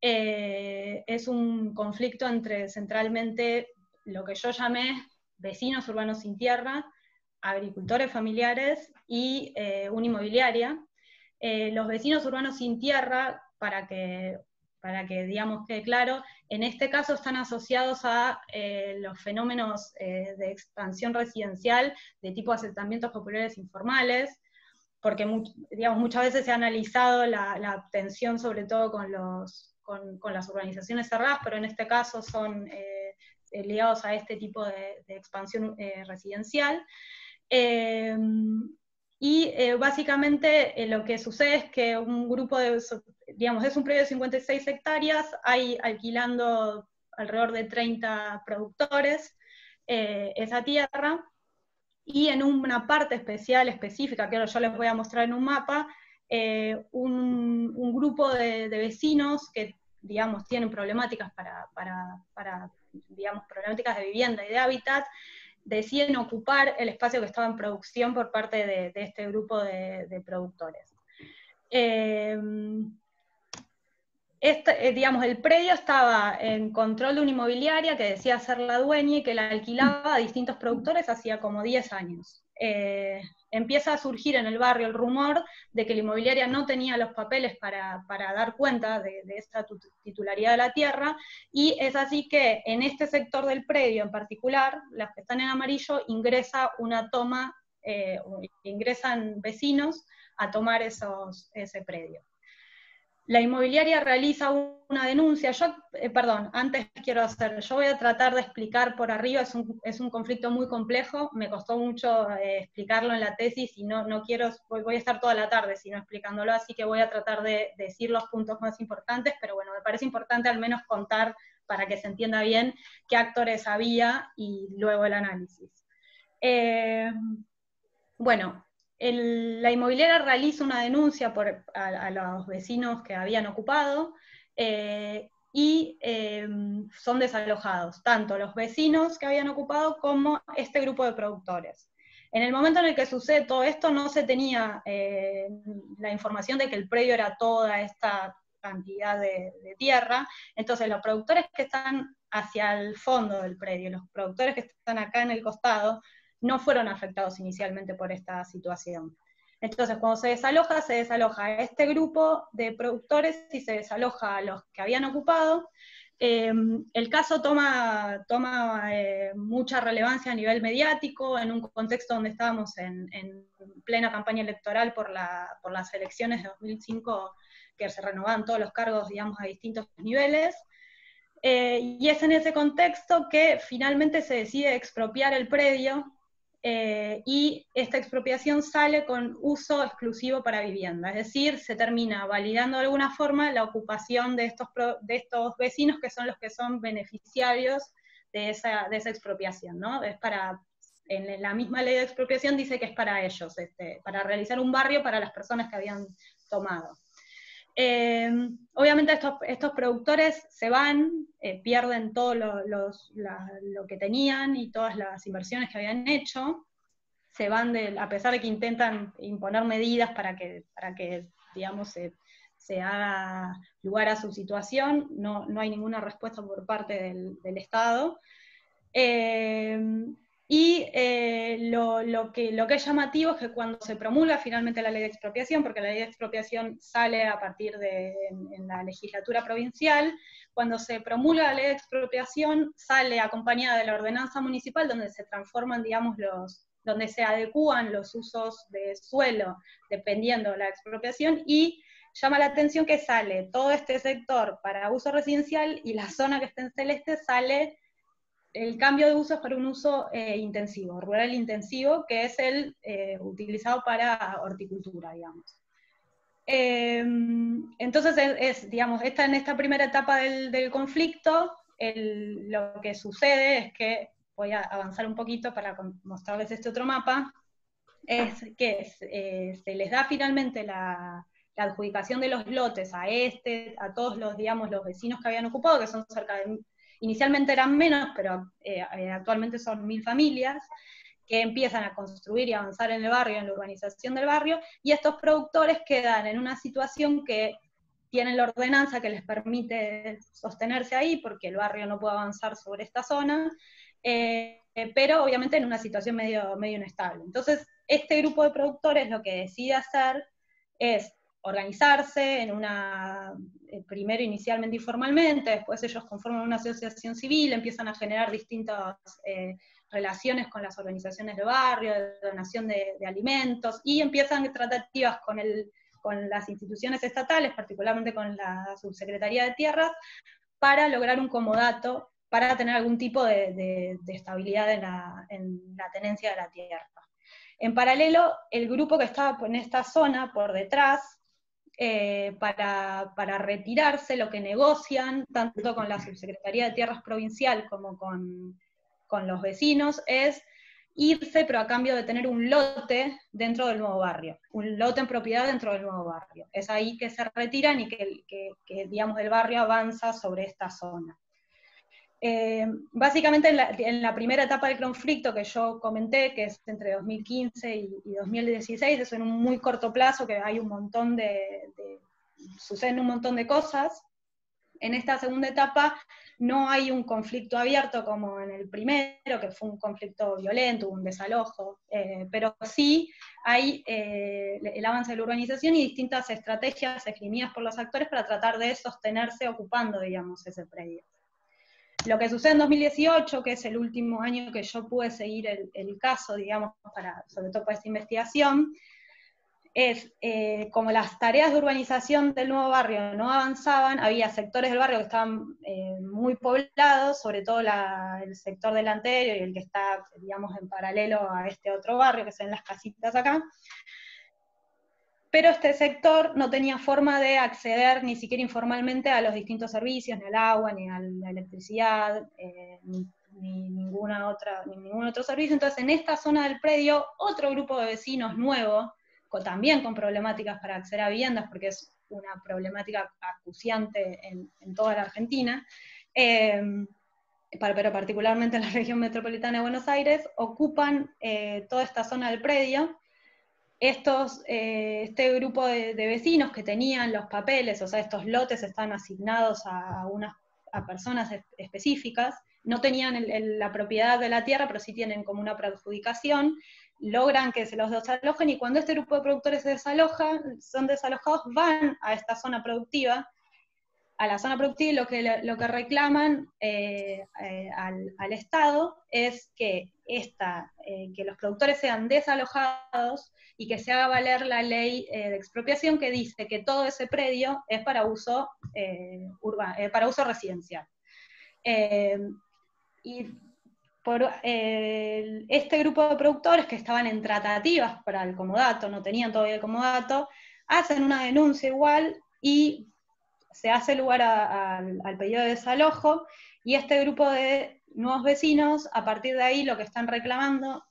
Es un conflicto entre centralmente lo que yo llamé vecinos urbanos sin tierra, agricultores familiares y una inmobiliaria. Los vecinos urbanos sin tierra, para que digamos quede claro, en este caso están asociados a los fenómenos de expansión residencial de tipo asentamientos populares informales, porque muchas veces se ha analizado la tensión sobre todo con las urbanizaciones cerradas, pero en este caso son ligados a este tipo de expansión residencial. y básicamente lo que sucede es que un grupo de, digamos, es un predio de 56 hectáreas, hay alquilando alrededor de 30 productores esa tierra, y en una parte especial, específica, que ahora yo les voy a mostrar en un mapa, un grupo de vecinos que, digamos, tienen problemáticas digamos, problemáticas de vivienda y de hábitat, deciden ocupar el espacio que estaba en producción por parte de este grupo de productores. Digamos, el predio estaba en control de una inmobiliaria que decía ser la dueña y que la alquilaba a distintos productores hacía como 10 años. Empieza a surgir en el barrio el rumor de que la inmobiliaria no tenía los papeles para dar cuenta de esta titularidad de la tierra, y es así que en este sector del predio en particular, las que están en amarillo, ingresa una toma, ingresan vecinos a tomar ese predio. La inmobiliaria realiza una denuncia. Antes yo voy a tratar de explicar por arriba, es un conflicto muy complejo, me costó mucho explicarlo en la tesis y no quiero, voy a estar toda la tarde sino explicándolo, así que voy a tratar de decir los puntos más importantes, pero bueno, me parece importante al menos contar para que se entienda bien qué actores había y luego el análisis. Bueno, la inmobiliaria realiza una denuncia a los vecinos que habían ocupado y son desalojados, tanto los vecinos que habían ocupado como este grupo de productores. En el momento en el que sucede todo esto no se tenía la información de que el predio era toda esta cantidad de tierra, entonces los productores que están hacia el fondo del predio, los productores que están acá en el costado, no fueron afectados inicialmente por esta situación. Entonces, cuando se desaloja este grupo de productores y se desaloja a los que habían ocupado. El caso toma mucha relevancia a nivel mediático, en un contexto donde estábamos en plena campaña electoral por las elecciones de 2005, que se renovaban todos los cargos, digamos, a distintos niveles. Y es en ese contexto que finalmente se decide expropiar el predio, y esta expropiación sale con uso exclusivo para vivienda, es decir, se termina validando de alguna forma la ocupación de estos vecinos, que son los que son beneficiarios de esa expropiación, ¿no? En la misma ley de expropiación dice que es para ellos, para realizar un barrio para las personas que habían tomado. Obviamente estos productores se van, pierden todo lo que tenían y todas las inversiones que habían hecho, se van a pesar de que intentan imponer medidas para que digamos, se haga lugar a su situación, no hay ninguna respuesta por parte del Estado. Y lo que es llamativo es que cuando se promulga finalmente la ley de expropiación, porque la ley de expropiación sale a partir en la legislatura provincial, cuando se promulga la ley de expropiación sale acompañada de la ordenanza municipal, donde se transforman, digamos, donde se adecúan los usos de suelo dependiendo de la expropiación, y llama la atención que sale todo este sector para uso residencial y la zona que está en celeste sale el cambio de uso es para un uso intensivo, rural intensivo, que es el utilizado para horticultura, digamos. Entonces, digamos, en esta primera etapa del conflicto, lo que sucede es que, voy a avanzar un poquito para mostrarles este otro mapa, es que se les da finalmente la adjudicación de los lotes a todos los, digamos, los vecinos que habían ocupado, que son cerca de... Inicialmente eran menos, pero actualmente son 1000 familias, que empiezan a construir y avanzar en el barrio, en la urbanización del barrio, y estos productores quedan en una situación que tienen la ordenanza que les permite sostenerse ahí, porque el barrio no puede avanzar sobre esta zona, pero obviamente en una situación medio inestable. Entonces, este grupo de productores lo que decide hacer es organizarse primero inicialmente informalmente, después ellos conforman una asociación civil, empiezan a generar distintas relaciones con las organizaciones de barrio, de donación de alimentos, y empiezan tratativas con las instituciones estatales, particularmente con la Subsecretaría de Tierras, para lograr un comodato, para tener algún tipo de estabilidad en la tenencia de la tierra. En paralelo, el grupo que estaba en esta zona, por detrás, para retirarse, lo que negocian, tanto con la Subsecretaría de Tierras Provincial como con los vecinos, es irse, pero a cambio de tener un lote dentro del nuevo barrio, un lote en propiedad dentro del nuevo barrio. Es ahí que se retiran y que digamos, el barrio avanza sobre esta zona. Básicamente en la primera etapa del conflicto que yo comenté, que es entre 2015 y 2016, es en un muy corto plazo, que hay un montón suceden un montón de cosas. En esta segunda etapa no hay un conflicto abierto como en el primero, que fue un conflicto violento, un desalojo, pero sí hay el avance de la urbanización y distintas estrategias esgrimidas por los actores para tratar de sostenerse ocupando, digamos, ese predio. Lo que sucede en 2018, que es el último año que yo pude seguir el caso, digamos, sobre todo para esta investigación, es como las tareas de urbanización del nuevo barrio no avanzaban, había sectores del barrio que estaban muy poblados, sobre todo el sector delantero y el que está, digamos, en paralelo a este otro barrio, que son las casitas acá, pero este sector no tenía forma de acceder ni siquiera informalmente a los distintos servicios, ni al agua, ni a la electricidad, ni ningún otro servicio. Entonces, en esta zona del predio, otro grupo de vecinos nuevo, también con problemáticas para acceder a viviendas, porque es una problemática acuciante en toda la Argentina, pero particularmente en la región metropolitana de Buenos Aires, ocupan toda esta zona del predio. Este grupo de vecinos que tenían los papeles, o sea, estos lotes están asignados a personas específicas, no tenían la propiedad de la tierra, pero sí tienen como una preadjudicación, logran que se los desalojen, y cuando este grupo de productores son desalojados, van a esta zona productiva, a la zona productiva, y lo que reclaman al Estado es que los productores sean desalojados y que se haga valer la ley de expropiación, que dice que todo ese predio es para uso para uso residencial. Y este grupo de productores que estaban en tratativas para el comodato, no tenían todavía el comodato, hacen una denuncia igual y se hace lugar al pedido de desalojo, y este grupo de nuevos vecinos, a partir de ahí, lo que están reclamando,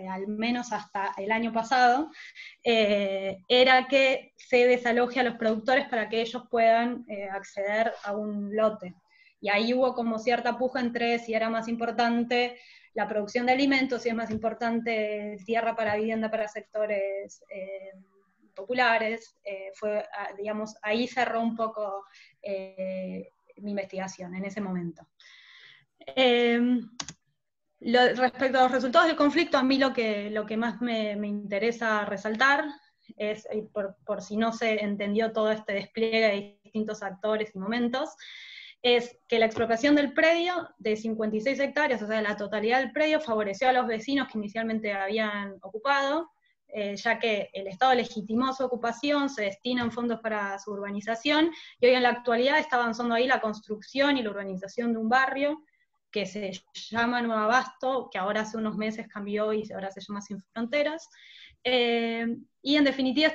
al menos hasta el año pasado, era que se desaloje a los productores para que ellos puedan acceder a un lote. Y ahí hubo como cierta puja entre si era más importante la producción de alimentos, si es más importante tierra para vivienda para sectores populares, digamos, ahí cerró un poco mi investigación en ese momento. Respecto a los resultados del conflicto, a mí lo que más me interesa resaltar es, por si no se entendió todo este despliegue de distintos actores y momentos, es que la expropiación del predio de 56 hectáreas, o sea, la totalidad del predio, favoreció a los vecinos que inicialmente habían ocupado, ya que el Estado legitimó su ocupación, se destinan fondos para su urbanización, y hoy en la actualidad está avanzando ahí la construcción y la urbanización de un barrio que se llama Nuevo Abasto, que ahora hace unos meses cambió y ahora se llama Sin Fronteras, y en definitiva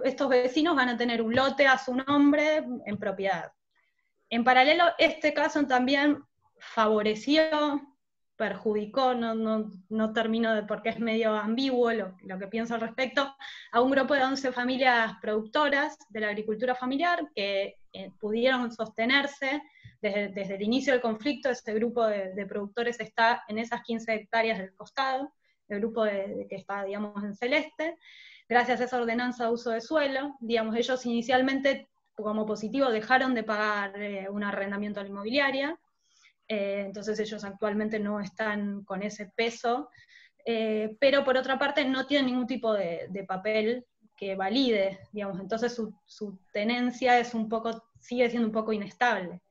estos vecinos van a tener un lote a su nombre en propiedad. En paralelo, este caso también favoreció, perjudicó, no termino porque es medio ambiguo lo que pienso al respecto, a un grupo de 11 familias productoras de la agricultura familiar que pudieron sostenerse desde el inicio del conflicto. Ese grupo de productores está en esas 15 hectáreas del costado, el grupo que está, digamos, en celeste, gracias a esa ordenanza de uso de suelo. Digamos, ellos inicialmente, como positivo, dejaron de pagar un arrendamiento a la inmobiliaria, entonces ellos actualmente no están con ese peso, pero por otra parte no tienen ningún tipo de papel que valide, digamos, entonces su tenencia sigue siendo un poco inestable.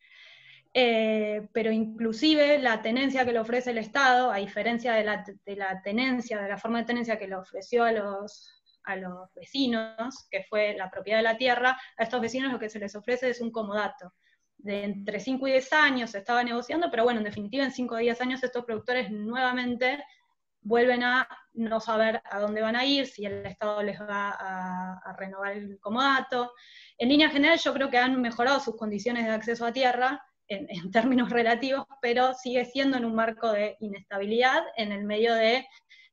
Pero inclusive la tenencia que le ofrece el Estado, a diferencia de la tenencia, de la forma de tenencia que le ofreció a los vecinos, que fue la propiedad de la tierra, a estos vecinos lo que se les ofrece es un comodato. De entre 5 y 10 años se estaba negociando, pero bueno, en definitiva en 5 o 10 años estos productores nuevamente vuelven a no saber a dónde van a ir, si el Estado les va a renovar el comodato. En línea general yo creo que han mejorado sus condiciones de acceso a tierra, en términos relativos, pero sigue siendo en un marco de inestabilidad en el medio de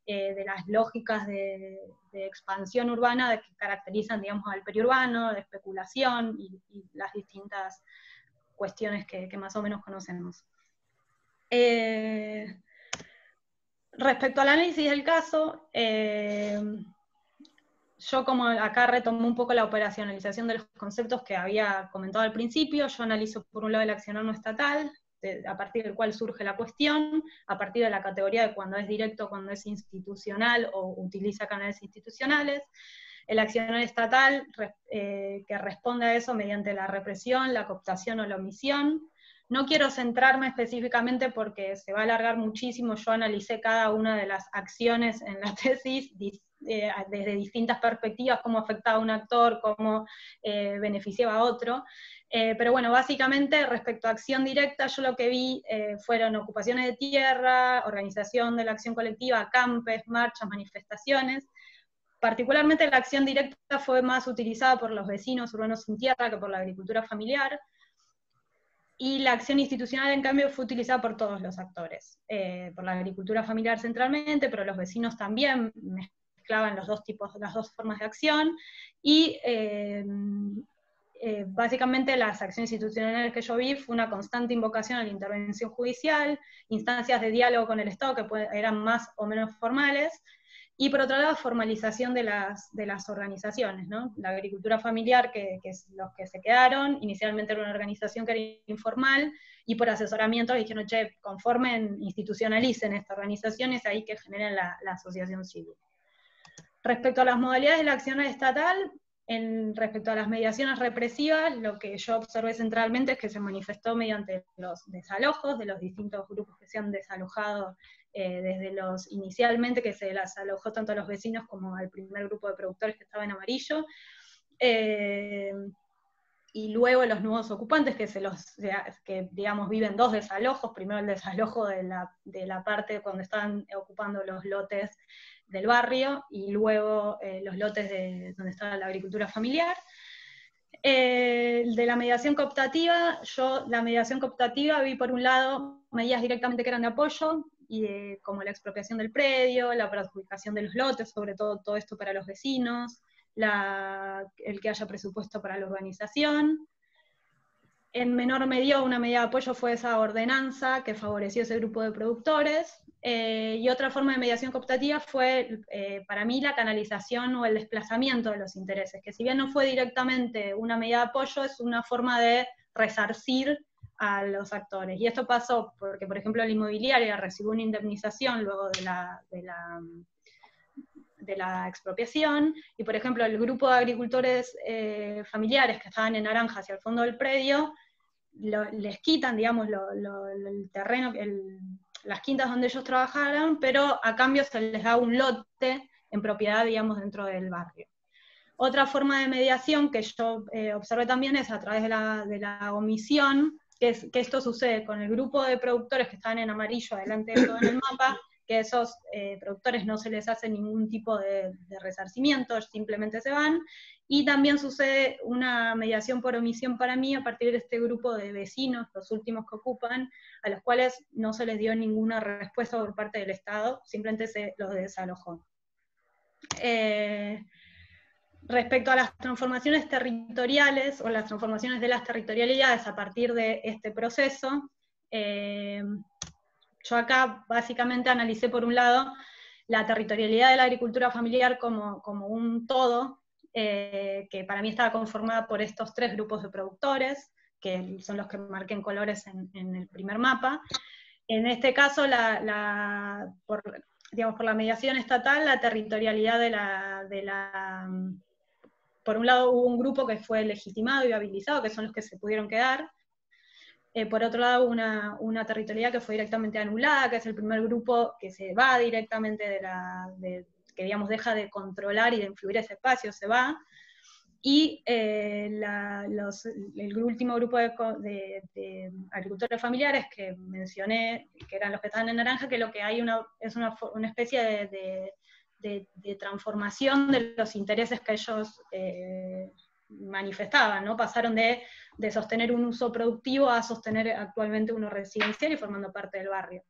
las lógicas de expansión urbana que caracterizan, digamos, al periurbano, de especulación y las distintas cuestiones que más o menos conocemos. Respecto al análisis del caso, yo como acá retomo un poco la operacionalización de los conceptos que había comentado al principio. Yo analizo por un lado el accionar no estatal, a partir del cual surge la cuestión, a partir de la categoría de cuando es directo, cuando es institucional o utiliza canales institucionales. El accionar estatal que responde a eso mediante la represión, la cooptación o la omisión. No quiero centrarme específicamente porque se va a alargar muchísimo. Yo analicé cada una de las acciones en la tesis desde distintas perspectivas, cómo afectaba a un actor, cómo beneficiaba a otro. Pero bueno, básicamente respecto a acción directa, yo lo que vi fueron ocupaciones de tierra, organización de la acción colectiva, acampes, marchas, manifestaciones. Particularmente la acción directa fue más utilizada por los vecinos urbanos sin tierra que por la agricultura familiar. Y la acción institucional, en cambio, fue utilizada por todos los actores, por la agricultura familiar centralmente, pero los vecinos también mezclaban los dos tipos, las dos formas de acción, y básicamente las acciones institucionales que yo vi fue una constante invocación a la intervención judicial, instancias de diálogo con el Estado que eran más o menos formales, y por otro lado, formalización de las organizaciones, ¿no? La agricultura familiar, que es los que se quedaron, inicialmente era una organización que era informal, y por asesoramiento dijeron, che, conformen, institucionalicen esta organización, es ahí que generan la asociación civil. Respecto a las modalidades de la acción estatal, respecto a las mediaciones represivas, lo que yo observé centralmente es que se manifestó mediante los desalojos de los distintos grupos que se han desalojado desde los inicialmente, que se las alojó tanto a los vecinos como al primer grupo de productores que estaba en amarillo, y luego los nuevos ocupantes que digamos viven dos desalojos, primero el desalojo de la parte cuando estaban ocupando los lotes del barrio, y luego los lotes donde estaba la agricultura familiar. De la mediación cooptativa, la mediación cooptativa vi por un lado medidas directamente que eran de apoyo, como la expropiación del predio, la adjudicación de los lotes, sobre todo esto para los vecinos, el que haya presupuesto para la urbanización. En menor medida, una medida de apoyo fue esa ordenanza que favoreció ese grupo de productores, y otra forma de mediación cooptativa fue, para mí, la canalización o el desplazamiento de los intereses, que si bien no fue directamente una medida de apoyo, es una forma de resarcir a los actores. Y esto pasó porque, por ejemplo, la inmobiliaria recibió una indemnización luego de la expropiación, y por ejemplo el grupo de agricultores familiares que estaban en naranja hacia el fondo del predio, les quitan, digamos, el terreno, las quintas donde ellos trabajaron, pero a cambio se les da un lote en propiedad, digamos, dentro del barrio. Otra forma de mediación que yo observé también es a través de la omisión, que esto sucede con el grupo de productores que están en amarillo adelante de todo en el mapa, que esos productores no se les hace ningún tipo de resarcimiento, simplemente se van, y también sucede una mediación por omisión para mí a partir de este grupo de vecinos, los últimos que ocupan, a los cuales no se les dio ninguna respuesta por parte del Estado, simplemente se los desalojó. Respecto a las transformaciones territoriales, o las transformaciones de las territorialidades a partir de este proceso, yo acá básicamente analicé por un lado la territorialidad de la agricultura familiar como un todo, que para mí estaba conformada por estos tres grupos de productores, que son los que marqué en colores en el primer mapa. En este caso, por la mediación estatal, la territorialidad por un lado hubo un grupo que fue legitimado y habilitado, que son los que se pudieron quedar. Por otro lado, una territorialidad que fue directamente anulada, que es el primer grupo que se va directamente que digamos deja de controlar y de influir ese espacio, se va. y el último grupo de agricultores familiares que mencioné, que eran los que estaban en naranja, que lo que hay es una especie de transformación de los intereses que ellos manifestaban, ¿no? Pasaron de sostener un uso productivo a sostener actualmente uno residencial y formando parte del barrio.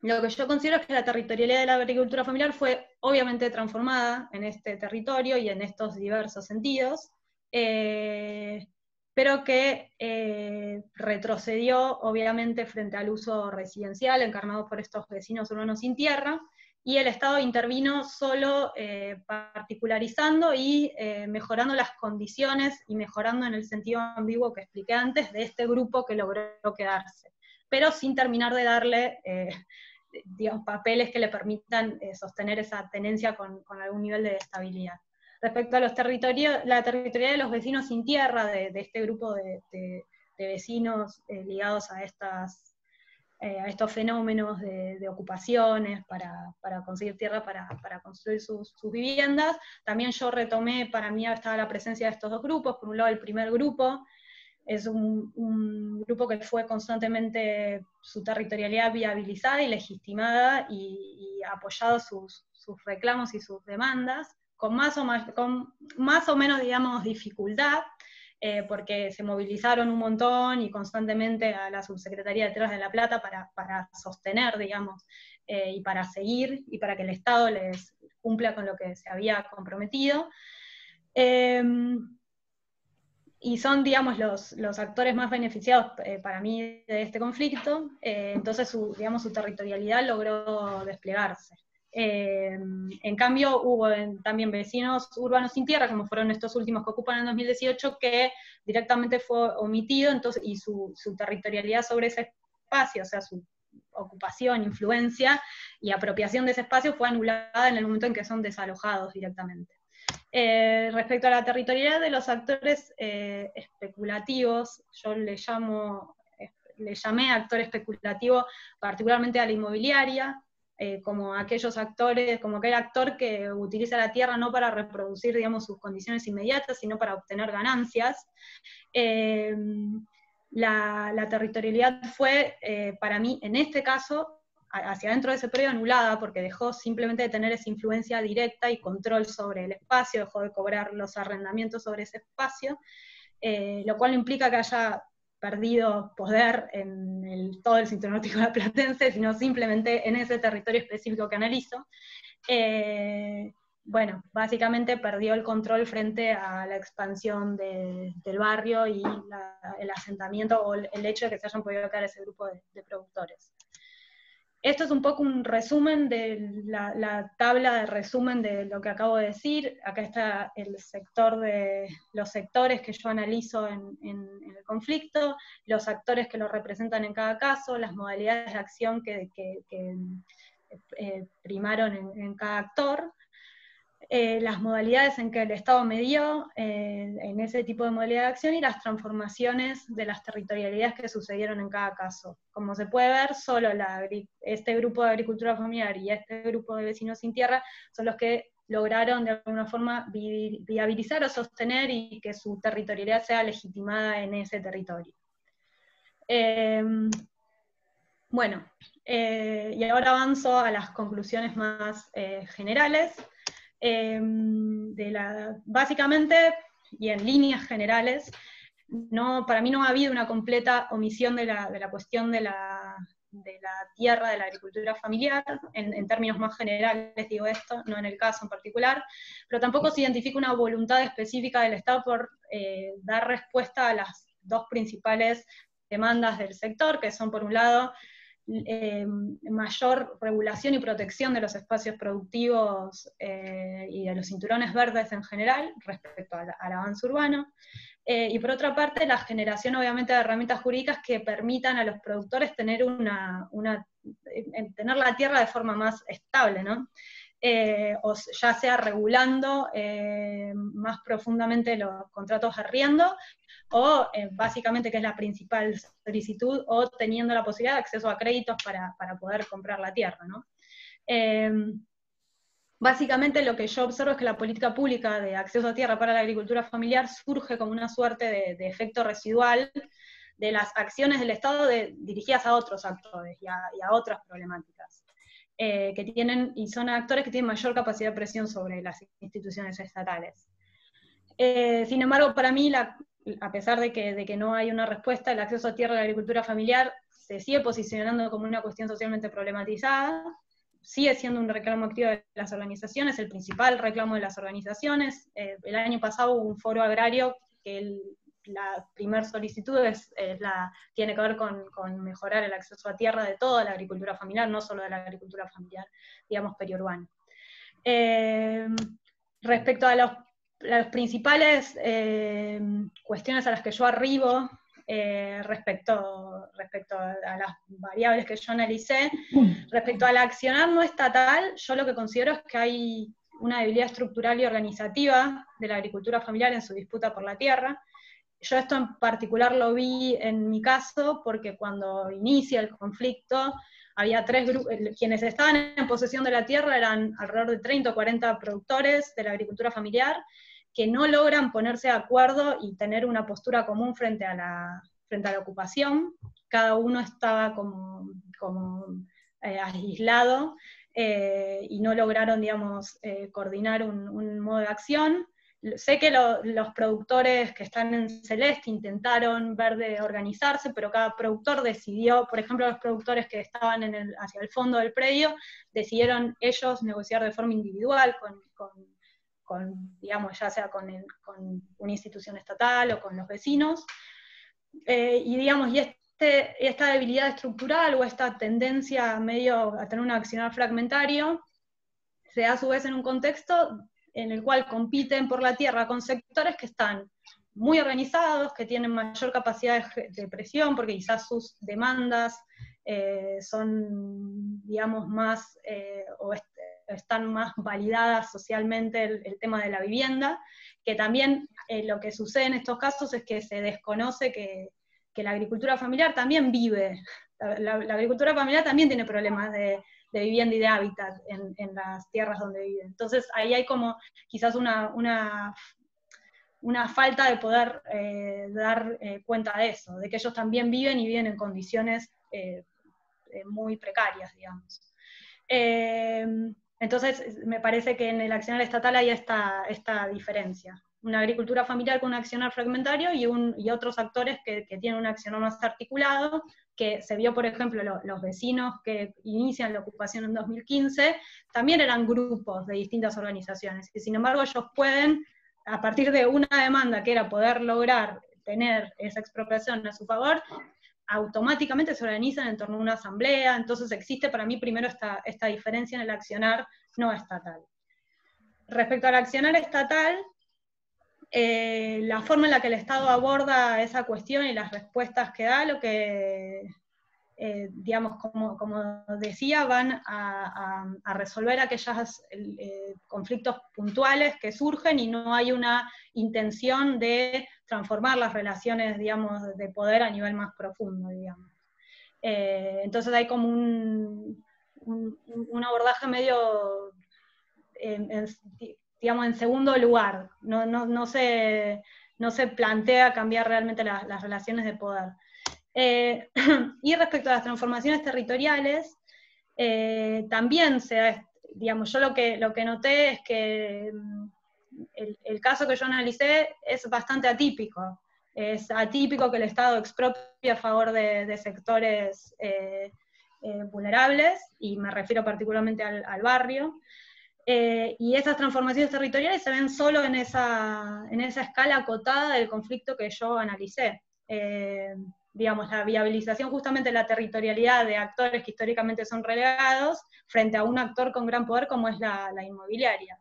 Lo que yo considero es que la territorialidad de la agricultura familiar fue obviamente transformada en este territorio y en estos diversos sentidos, pero que retrocedió obviamente frente al uso residencial encarnado por estos vecinos urbanos sin tierra, y el Estado intervino solo particularizando y mejorando las condiciones, y mejorando en el sentido ambiguo que expliqué antes, de este grupo que logró quedarse, pero sin terminar de darle digamos, papeles que le permitan sostener esa tenencia con algún nivel de estabilidad. Respecto a la territorialidad de los vecinos sin tierra, de este grupo de vecinos ligados a estos fenómenos de ocupaciones para conseguir tierra para construir sus viviendas, también yo retomé, para mí estaba la presencia de estos dos grupos. Por un lado, el primer grupo es un grupo que fue constantemente su territorialidad viabilizada y legitimada, y apoyado sus reclamos y sus demandas, con más o menos, digamos, dificultad, porque se movilizaron un montón y constantemente a la Subsecretaría de Tierras de la Plata para sostener, digamos, y para seguir, y para que el Estado les cumpla con lo que se había comprometido. Y son, digamos, los actores más beneficiados para mí de este conflicto, entonces su territorialidad logró desplegarse. En cambio, hubo también vecinos urbanos sin tierra, como fueron estos últimos que ocupan en 2018, que directamente fue omitido, entonces, y su territorialidad sobre ese espacio, o sea, su ocupación, influencia y apropiación de ese espacio fue anulada en el momento en que son desalojados directamente. Respecto a la territorialidad de los actores especulativos, yo le llamé actor especulativo particularmente a la inmobiliaria, como aquellos actores, como aquel actor que utiliza la tierra no para reproducir, digamos, sus condiciones inmediatas, sino para obtener ganancias. La territorialidad fue, para mí, en este caso, hacia dentro de ese predio, anulada, porque dejó simplemente de tener esa influencia directa y control sobre el espacio, dejó de cobrar los arrendamientos sobre ese espacio, lo cual no implica que haya perdido poder en todo el cinturón nóutico platense, sino simplemente en ese territorio específico que analizo. Bueno, básicamente perdió el control frente a la expansión del barrio y el asentamiento, o el hecho de que se hayan podido quedar ese grupo de productores. Esto es un poco un resumen de la tabla de resumen de lo que acabo de decir. Acá está los sectores que yo analizo en el conflicto, los actores que lo representan en cada caso, las modalidades de acción que primaron en cada actor, las modalidades en que el Estado medió en ese tipo de modalidad de acción, y las transformaciones de las territorialidades que sucedieron en cada caso. Como se puede ver, solo este grupo de agricultura familiar y este grupo de vecinos sin tierra son los que lograron de alguna forma viabilizar o sostener y que su territorialidad sea legitimada en ese territorio. Bueno, y ahora avanzo a las conclusiones más generales. Básicamente, y en líneas generales, para mí no ha habido una completa omisión de la cuestión de la tierra, de la agricultura familiar, en términos más generales digo esto, no en el caso en particular, pero tampoco se identifica una voluntad específica del Estado por dar respuesta a las dos principales demandas del sector, que son, por un lado, mayor regulación y protección de los espacios productivos y de los cinturones verdes en general respecto al avance urbano, y por otra parte la generación obviamente de herramientas jurídicas que permitan a los productores tener tener la tierra de forma más estable, ¿no? O ya sea regulando más profundamente los contratos de arriendo, o básicamente, que es la principal solicitud, o teniendo la posibilidad de acceso a créditos para poder comprar la tierra, ¿no? básicamente lo que yo observo es que la política pública de acceso a tierra para la agricultura familiar surge como una suerte de efecto residual de las acciones del Estado dirigidas a otros actores y a otras problemáticas, que tienen, y son actores que tienen mayor capacidad de presión sobre las instituciones estatales. Sin embargo, para mí, a pesar de que no hay una respuesta, el acceso a tierra y la agricultura familiar se sigue posicionando como una cuestión socialmente problematizada, sigue siendo un reclamo activo de las organizaciones, el principal reclamo de las organizaciones. El año pasado hubo un foro agrario que la primera solicitud tiene que ver con mejorar el acceso a tierra de toda la agricultura familiar, no solo de la agricultura familiar, digamos, periurbana. Respecto a las principales cuestiones a las que yo arribo, respecto a las variables que yo analicé, respecto al accionar no estatal, yo lo que considero es que hay una debilidad estructural y organizativa de la agricultura familiar en su disputa por la tierra. Yo esto en particular lo vi en mi caso, porque cuando inicia el conflicto, había 3 grupos, quienes estaban en posesión de la tierra eran alrededor de 30 o 40 productores de la agricultura familiar, que no logran ponerse de acuerdo y tener una postura común frente a la ocupación. Cada uno estaba como aislado, y no lograron, digamos, coordinar un modo de acción. Sé que los productores que están en Celeste intentaron ver de organizarse, pero cada productor decidió, por ejemplo, los productores que estaban hacia el fondo del predio, decidieron ellos negociar de forma individual digamos, ya sea con una institución estatal o con los vecinos, y digamos, esta debilidad estructural o esta tendencia medio a tener un accionar fragmentario, se da a su vez en un contexto en el cual compiten por la tierra con sectores que están muy organizados, que tienen mayor capacidad de presión, porque quizás sus demandas son, digamos, más, o están más validadas socialmente, el tema de la vivienda, que también lo que sucede en estos casos es que se desconoce que la agricultura familiar también vive, la agricultura familiar también tiene problemas de vivienda y de hábitat en las tierras donde viven. Entonces ahí hay como quizás una falta de poder dar cuenta de eso, de que ellos también viven y viven en condiciones muy precarias, digamos. Entonces me parece que en el accionar estatal hay esta diferencia. Una agricultura familiar con un accionar fragmentario y otros actores que tienen un accionar más articulado, que se vio, por ejemplo, los vecinos que inician la ocupación en 2015, también eran grupos de distintas organizaciones, y sin embargo ellos pueden, a partir de una demanda que era poder lograr tener esa expropiación a su favor, automáticamente se organizan en torno a una asamblea. Entonces existe para mí primero esta diferencia en el accionar no estatal. Respecto al accionar estatal, la forma en la que el Estado aborda esa cuestión y las respuestas que da, lo que, digamos, como decía, van a resolver aquellos conflictos puntuales que surgen, y no hay una intención de transformar las relaciones, digamos, de poder a nivel más profundo, digamos. Entonces hay como un abordaje medio, digamos, en segundo lugar, no se plantea cambiar realmente las relaciones de poder. Y respecto a las transformaciones territoriales, también digamos, yo lo que noté es que el caso que yo analicé es bastante atípico. Es atípico que el Estado expropie a favor de sectores vulnerables, y me refiero particularmente al barrio. Y esas transformaciones territoriales se ven solo en esa escala acotada del conflicto que yo analicé. Digamos, la viabilización justamente de la territorialidad de actores que históricamente son relegados frente a un actor con gran poder como es la inmobiliaria.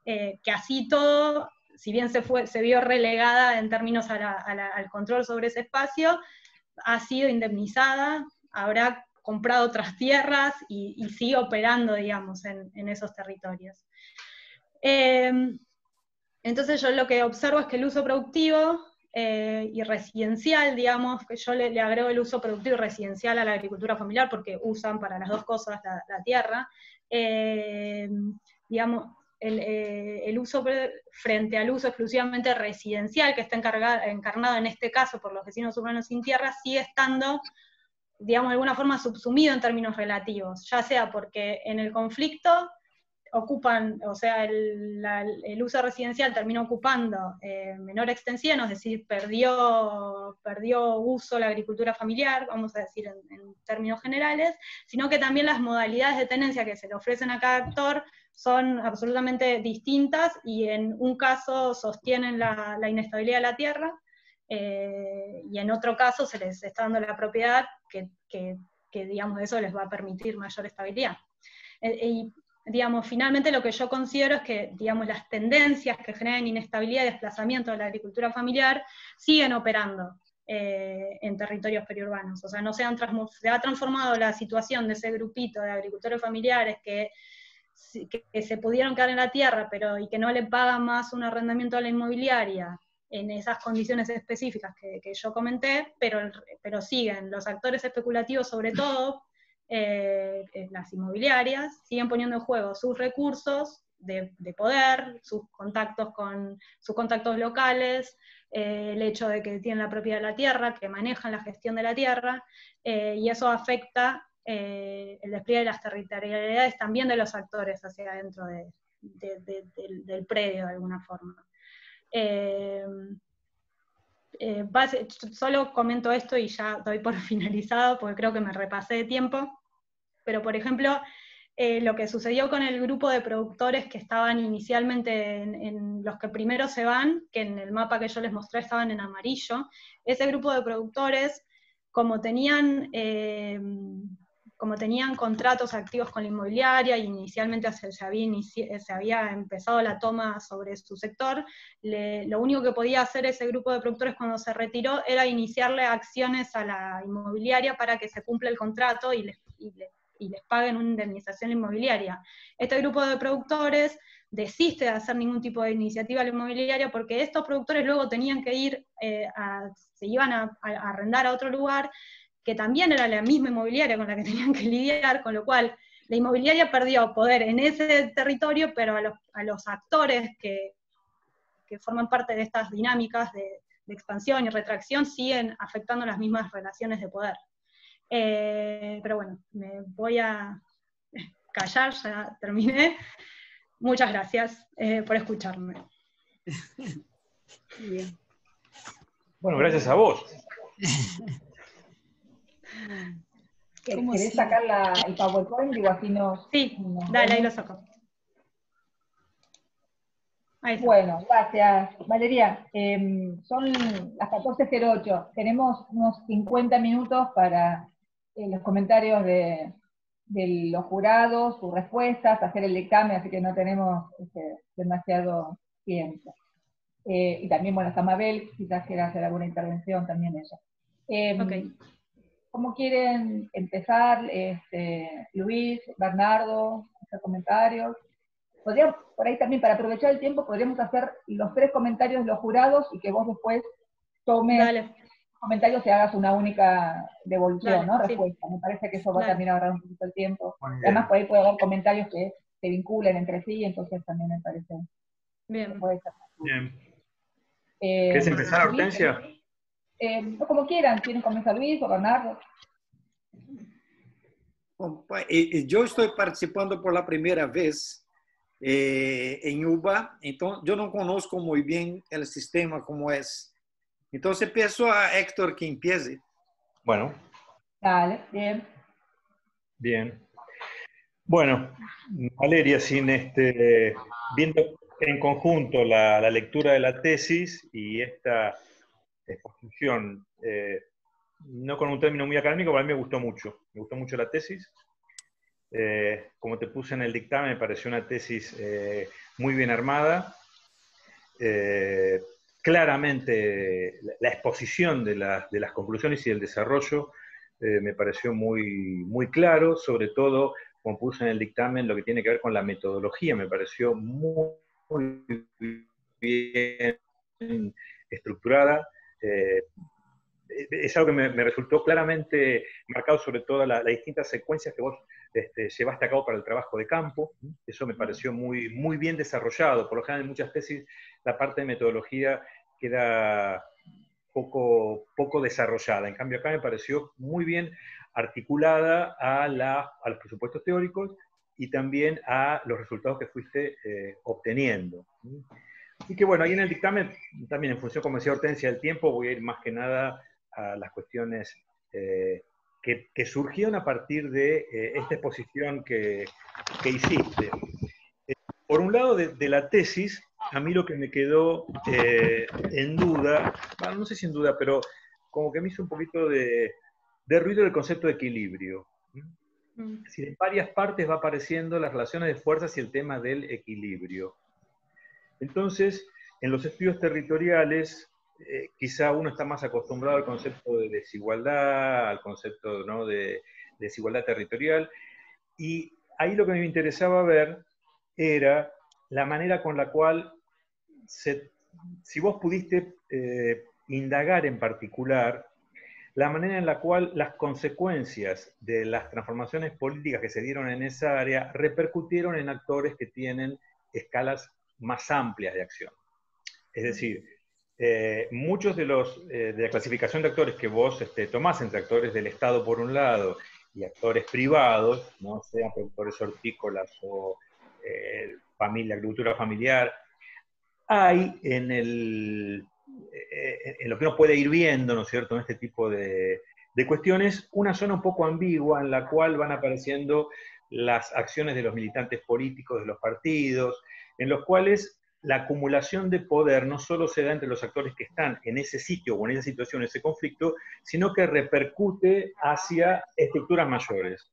Que así todo, si bien se vio relegada en términos al control sobre ese espacio, ha sido indemnizada, habrá comprado otras tierras y sigue operando, digamos, en esos territorios. Entonces yo lo que observo es que el uso productivo y residencial, digamos, que yo le agrego el uso productivo y residencial a la agricultura familiar porque usan para las dos cosas la tierra, digamos, el uso frente al uso exclusivamente residencial que está encarnado en este caso por los vecinos urbanos sin tierra, sigue estando, digamos, de alguna forma subsumido en términos relativos, ya sea porque en el conflicto ocupan, o sea, el uso residencial terminó ocupando menor extensión, es decir, perdió uso la agricultura familiar, vamos a decir en términos generales, sino que también las modalidades de tenencia que se le ofrecen a cada actor son absolutamente distintas, y en un caso sostienen la inestabilidad de la tierra, y en otro caso se les está dando la propiedad que digamos, eso les va a permitir mayor estabilidad. Y digamos, finalmente lo que yo considero es que, digamos, las tendencias que generan inestabilidad y desplazamiento de la agricultura familiar siguen operando en territorios periurbanos. O sea, no se ha transformado la situación de ese grupito de agricultores familiares que se pudieron quedar en la tierra, y que no le pagan más un arrendamiento a la inmobiliaria en esas condiciones específicas que yo comenté, pero siguen los actores especulativos, sobre todo, las inmobiliarias, siguen poniendo en juego sus recursos de poder, sus contactos locales, el hecho de que tienen la propiedad de la tierra, que manejan la gestión de la tierra, y eso afecta el despliegue de las territorialidades también de los actores hacia adentro del predio, de alguna forma. Solo comento esto y ya doy por finalizado, porque creo que me repasé de tiempo, pero por ejemplo, lo que sucedió con el grupo de productores que estaban inicialmente en los que primero se van, que en el mapa que yo les mostré estaban en amarillo, ese grupo de productores, como tenían contratos activos con la inmobiliaria, y inicialmente se había empezado la toma sobre su sector, lo único que podía hacer ese grupo de productores cuando se retiró era iniciarle acciones a la inmobiliaria para que se cumpla el contrato y les paguen una indemnización inmobiliaria. Este grupo de productores desiste de hacer ningún tipo de iniciativa a la inmobiliaria, porque estos productores luego tenían que ir, se iban a arrendar a otro lugar, que también era la misma inmobiliaria con la que tenían que lidiar, con lo cual la inmobiliaria perdió poder en ese territorio, pero a los actores que forman parte de estas dinámicas de expansión y retracción siguen afectando las mismas relaciones de poder. Pero bueno, me voy a callar, ya terminé. Muchas gracias por escucharme. Bien. Bueno, gracias a vos. ¿Querés sacar el PowerPoint? Digo, así nos... Sí, dale, ahí lo saco. Ahí está. Bueno, gracias, Valeria. Son las 14:08. Tenemos unos 50 minutos para los comentarios de los jurados, sus respuestas, hacer el dictamen, así que no tenemos demasiado tiempo. Y también, bueno, está Mabel, quizás quiera hacer alguna intervención también ella. Okay. ¿Cómo quieren empezar? Luis, Bernardo, hacer comentarios. Podríamos, por ahí también, para aprovechar el tiempo, podríamos hacer los 3 comentarios de los jurados y que vos después tomes los comentarios y hagas una única devolución, ¿no? Respuesta. Sí. Me parece que eso va también a ahorrar un poquito el tiempo. Además, por ahí puede haber comentarios que se vinculen entre sí, entonces también me parece bien. Que puede ser. Bien. ¿Quieres empezar, Hortensia? Como quieran, ¿quieren comenzar Luis o Bernardo? Yo estoy participando por la primera vez en UBA, entonces yo no conozco muy bien el sistema como es. Entonces empiezo a Héctor que empiece. Bueno. Dale, bien. Bien. Bueno, Valeria, viendo en conjunto la lectura de la tesis y esta exposición, no con un término muy académico, pero a mí me gustó mucho. Me gustó mucho la tesis. Como te puse en el dictamen, me pareció una tesis muy bien armada. Claramente, la exposición de las conclusiones y el desarrollo me pareció muy claro, sobre todo, como puse en el dictamen, lo que tiene que ver con la metodología, me pareció muy bien estructurada. es algo que me resultó claramente marcado, sobre todo las distintas secuencias que vos llevaste a cabo para el trabajo de campo. Eso me pareció muy, muy bien desarrollado. Por lo general, en muchas tesis, la parte de metodología queda poco desarrollada. En cambio, acá me pareció muy bien articulada a los presupuestos teóricos y también a los resultados que fuiste obteniendo. Así que bueno, ahí en el dictamen, también en función, como decía Hortensia, del tiempo, voy a ir más que nada a las cuestiones que surgieron a partir de esta exposición que hiciste. Por un lado, de la tesis, a mí lo que me quedó en duda, bueno, no sé si en duda, pero como que me hizo un poquito de ruido el concepto de equilibrio. Es decir, en varias partes va apareciendo las relaciones de fuerzas y el tema del equilibrio. Entonces, en los estudios territoriales, quizá uno está más acostumbrado al concepto de desigualdad, al concepto, ¿no?, de desigualdad territorial, y ahí lo que me interesaba ver era la manera con la cual, si vos pudiste indagar en particular, la manera en la cual las consecuencias de las transformaciones políticas que se dieron en esa área repercutieron en actores que tienen escalas más amplias de acción. Es decir, muchos de la clasificación de actores que vos tomás entre actores del Estado por un lado y actores privados, ¿no?, sean productores hortícolas o agricultura familiar, hay en lo que uno puede ir viendo, ¿no es cierto?, en este tipo de cuestiones, una zona un poco ambigua en la cual van apareciendo las acciones de los militantes políticos, de los partidos, en los cuales la acumulación de poder no solo se da entre los actores que están en ese sitio o en esa situación, en ese conflicto, sino que repercute hacia estructuras mayores.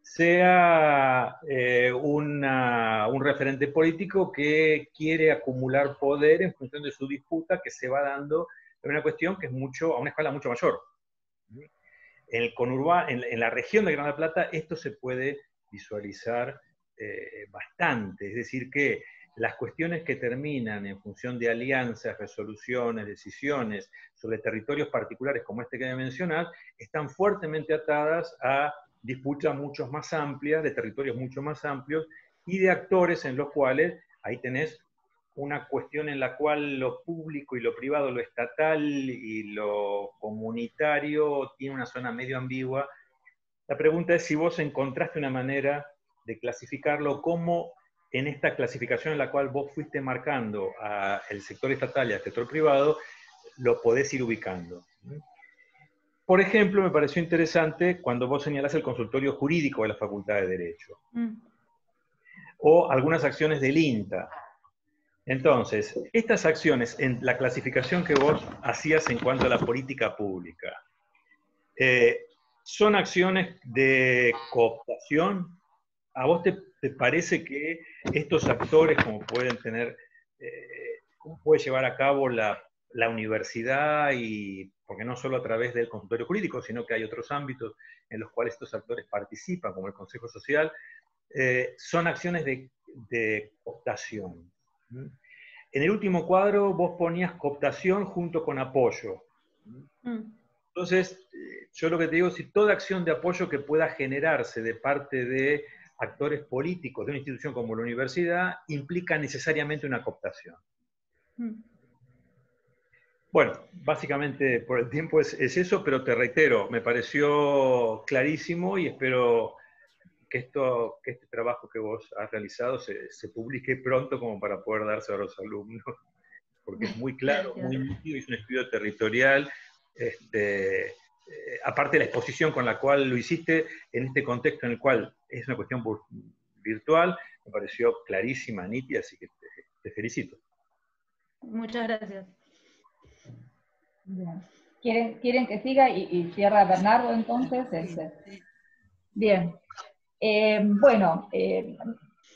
Sea un referente político que quiere acumular poder en función de su disputa que se va dando en una cuestión que es a una escala mucho mayor. En la región de Gran La Plata esto se puede visualizar bastante, es decir que las cuestiones que terminan en función de alianzas, resoluciones, decisiones sobre territorios particulares como este que voy a mencionar, están fuertemente atadas a disputas mucho más amplias, de territorios mucho más amplios, y de actores en los cuales ahí tenés una cuestión en la cual lo público y lo privado, lo estatal y lo comunitario, tiene una zona medio ambigua. La pregunta es si vos encontraste una manera de clasificarlo, cómo en esta clasificación en la cual vos fuiste marcando al sector estatal y al sector privado, lo podés ir ubicando. Por ejemplo, me pareció interesante cuando vos señalás el consultorio jurídico de la Facultad de Derecho, o algunas acciones del INTA. Entonces, estas acciones, en la clasificación que vos hacías en cuanto a la política pública, ¿son acciones de cooptación? ¿A vos te parece que estos actores, como pueden tener, cómo puede llevar a cabo la universidad, y porque no solo a través del consultorio jurídico, sino que hay otros ámbitos en los cuales estos actores participan, como el Consejo Social, son acciones de cooptación? En el último cuadro vos ponías cooptación junto con apoyo. Entonces, yo lo que te digo es si toda acción de apoyo que pueda generarse de parte de actores políticos de una institución como la universidad implica necesariamente una cooptación. Bueno, básicamente por el tiempo es eso, pero te reitero, me pareció clarísimo y espero que este trabajo que vos has realizado se publique pronto como para poder dárselo a los alumnos, porque es muy claro, muy nítido, es un estudio territorial, aparte de la exposición con la cual lo hiciste, en este contexto en el cual es una cuestión virtual, me pareció clarísima, nítida, así que te felicito. Muchas gracias. Bien. ¿Quieren que siga y cierra Bernardo entonces? Bien. Bueno,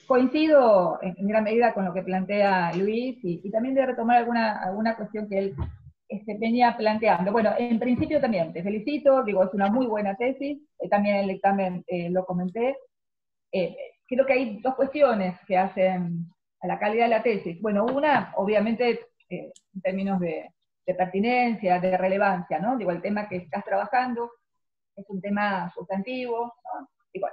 coincido en gran medida con lo que plantea Luis y también de retomar alguna cuestión que él venía planteando. Bueno, en principio también te felicito, digo, es una muy buena tesis, también en el dictamen lo comenté. Creo que hay dos cuestiones que hacen a la calidad de la tesis. Bueno, una, obviamente, en términos de pertinencia, de relevancia, ¿no? Digo, el tema que estás trabajando es un tema sustantivo, ¿no? Digo,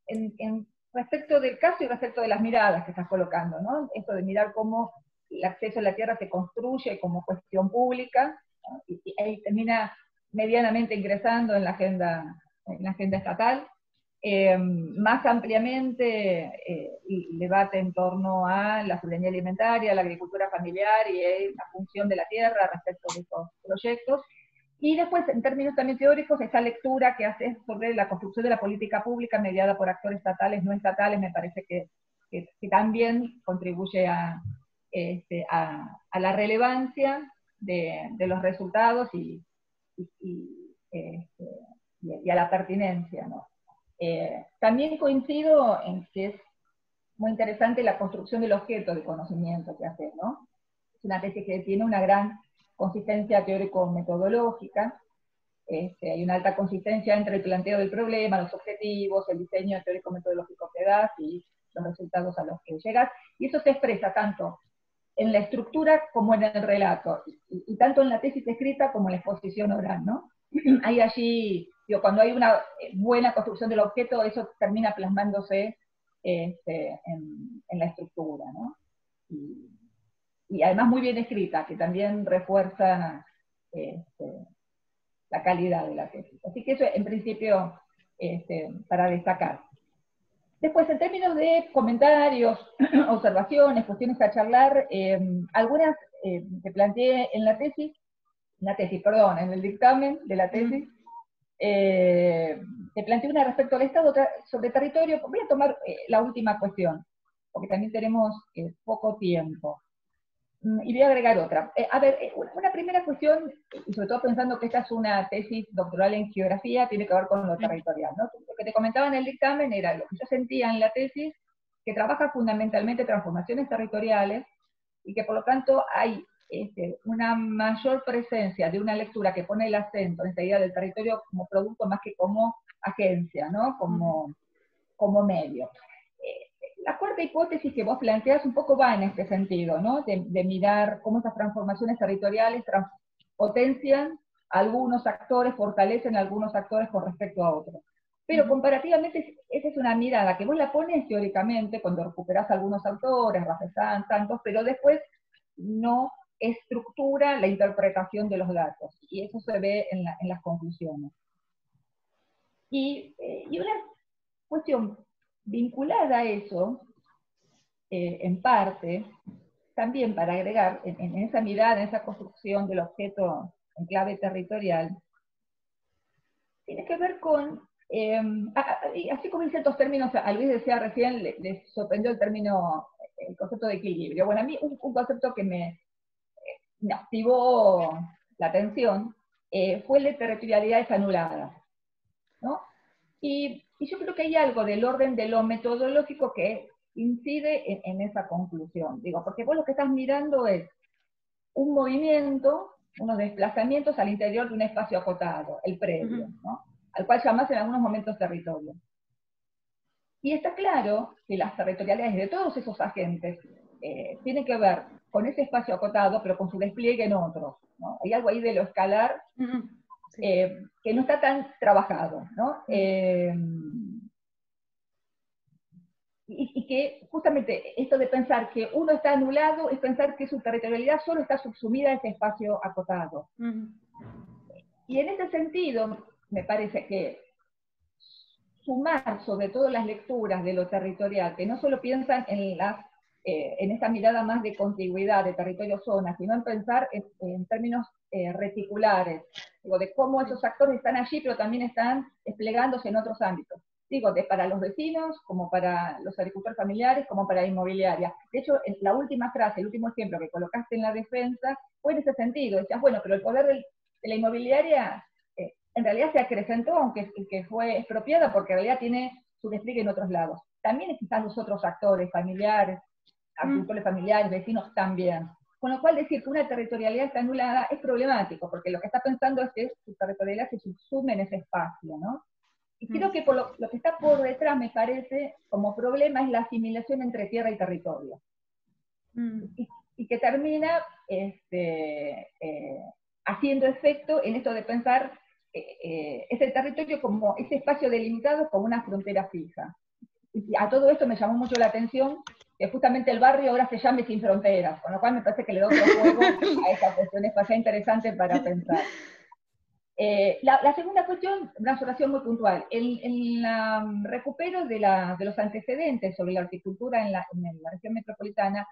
en respecto del caso y respecto de las miradas que estás colocando, ¿no? Esto de mirar cómo el acceso a la tierra se construye como cuestión pública, ¿no? Y ahí termina medianamente ingresando en la agenda estatal. Más ampliamente, el debate en torno a la soberanía alimentaria, la agricultura familiar y la función de la tierra respecto de estos proyectos. Y después, en términos también teóricos, esa lectura que haces sobre la construcción de la política pública mediada por actores estatales, no estatales, me parece que también contribuye a la relevancia de los resultados y a la pertinencia, ¿no? También coincido en que es muy interesante la construcción del objeto de conocimiento que haces, ¿no? Es una tesis que tiene una gran consistencia teórico-metodológica, hay una alta consistencia entre el planteo del problema, los objetivos, el diseño teórico-metodológico que das y los resultados a los que llegas, y eso se expresa tanto en la estructura como en el relato, y tanto en la tesis escrita como en la exposición oral, ¿no? Hay allí, digo, cuando hay una buena construcción del objeto, eso termina plasmándose en la estructura, ¿no? Y además muy bien escrita, que también refuerza la calidad de la tesis. Así que eso en principio para destacar. Después, en términos de comentarios, observaciones, cuestiones a charlar, algunas que planteé en en el dictamen de la tesis, te planteé una respecto al Estado, otra sobre territorio. Voy a tomar la última cuestión, porque también tenemos poco tiempo. Y voy a agregar otra. A ver, una primera cuestión, y sobre todo pensando que esta es una tesis doctoral en geografía, tiene que ver con lo territorial, ¿no? Lo que te comentaba en el dictamen era lo que yo sentía en la tesis, que trabaja fundamentalmente transformaciones territoriales, y que por lo tanto hay una mayor presencia de una lectura que pone el acento en esta idea del territorio como producto más que como agencia, ¿no? Como medio. La cuarta hipótesis que vos planteás un poco va en este sentido, ¿no? De mirar cómo esas transformaciones territoriales potencian a algunos actores, fortalecen a algunos actores con respecto a otros. Pero comparativamente, esa es una mirada que vos la pones teóricamente cuando recuperás algunos autores, Rafael Santos, pero después no estructura la interpretación de los datos, y eso se ve en las conclusiones. Y una cuestión vinculada a eso, en parte, también para agregar en esa mirada, en esa construcción del objeto en clave territorial, tiene que ver con, así como en ciertos términos, a Luis decía recién, le sorprendió el concepto de equilibrio. Bueno, a mí un concepto que me activó la atención fue el de territorialidades anuladas, ¿no? Y yo creo que hay algo del orden de lo metodológico que incide en esa conclusión. Digo, porque vos lo que estás mirando es un movimiento, unos desplazamientos al interior de un espacio acotado, el predio, ¿no? Al cual llamás en algunos momentos territorio. Y está claro que las territorialidades de todos esos agentes tienen que ver con ese espacio acotado, pero con su despliegue en otros, ¿no? Hay algo ahí de lo escalar que no está tan trabajado, ¿no? Y que justamente esto de pensar que uno está anulado es pensar que su territorialidad solo está subsumida a ese espacio acotado. Y en ese sentido, me parece que sumar sobre todo las lecturas de lo territorial, que no solo piensan en esa mirada más de contigüidad, de territorio-zona, sino en pensar en términos reticulares, digo, de cómo esos actores están allí, pero también están desplegándose en otros ámbitos. Digo, para los vecinos, como para los agricultores familiares, como para la inmobiliaria. De hecho, en la última frase, el último ejemplo que colocaste en la defensa, fue en ese sentido. Decías, bueno, pero el poder de la inmobiliaria en realidad se acrecentó, aunque fue expropiada, porque en realidad tiene su despliegue en otros lados. También quizás los otros actores familiares, agricultores familiares, vecinos también. Con lo cual decir que una territorialidad está anulada es problemático, porque lo que está pensando es que su territorialidad se subsume en ese espacio, ¿no? Y creo que por lo que está por detrás, me parece, como problema, es la asimilación entre tierra y territorio. y que termina haciendo efecto en esto de pensar ese territorio como ese espacio delimitado como una frontera fija. Y a todo esto me llamó mucho la atención que justamente el barrio ahora se llame Sin Fronteras, con lo cual me parece que le da otro juego a esta cuestión espacial interesante para pensar. La segunda cuestión, una observación muy puntual. El recupero de los antecedentes sobre la horticultura en la región metropolitana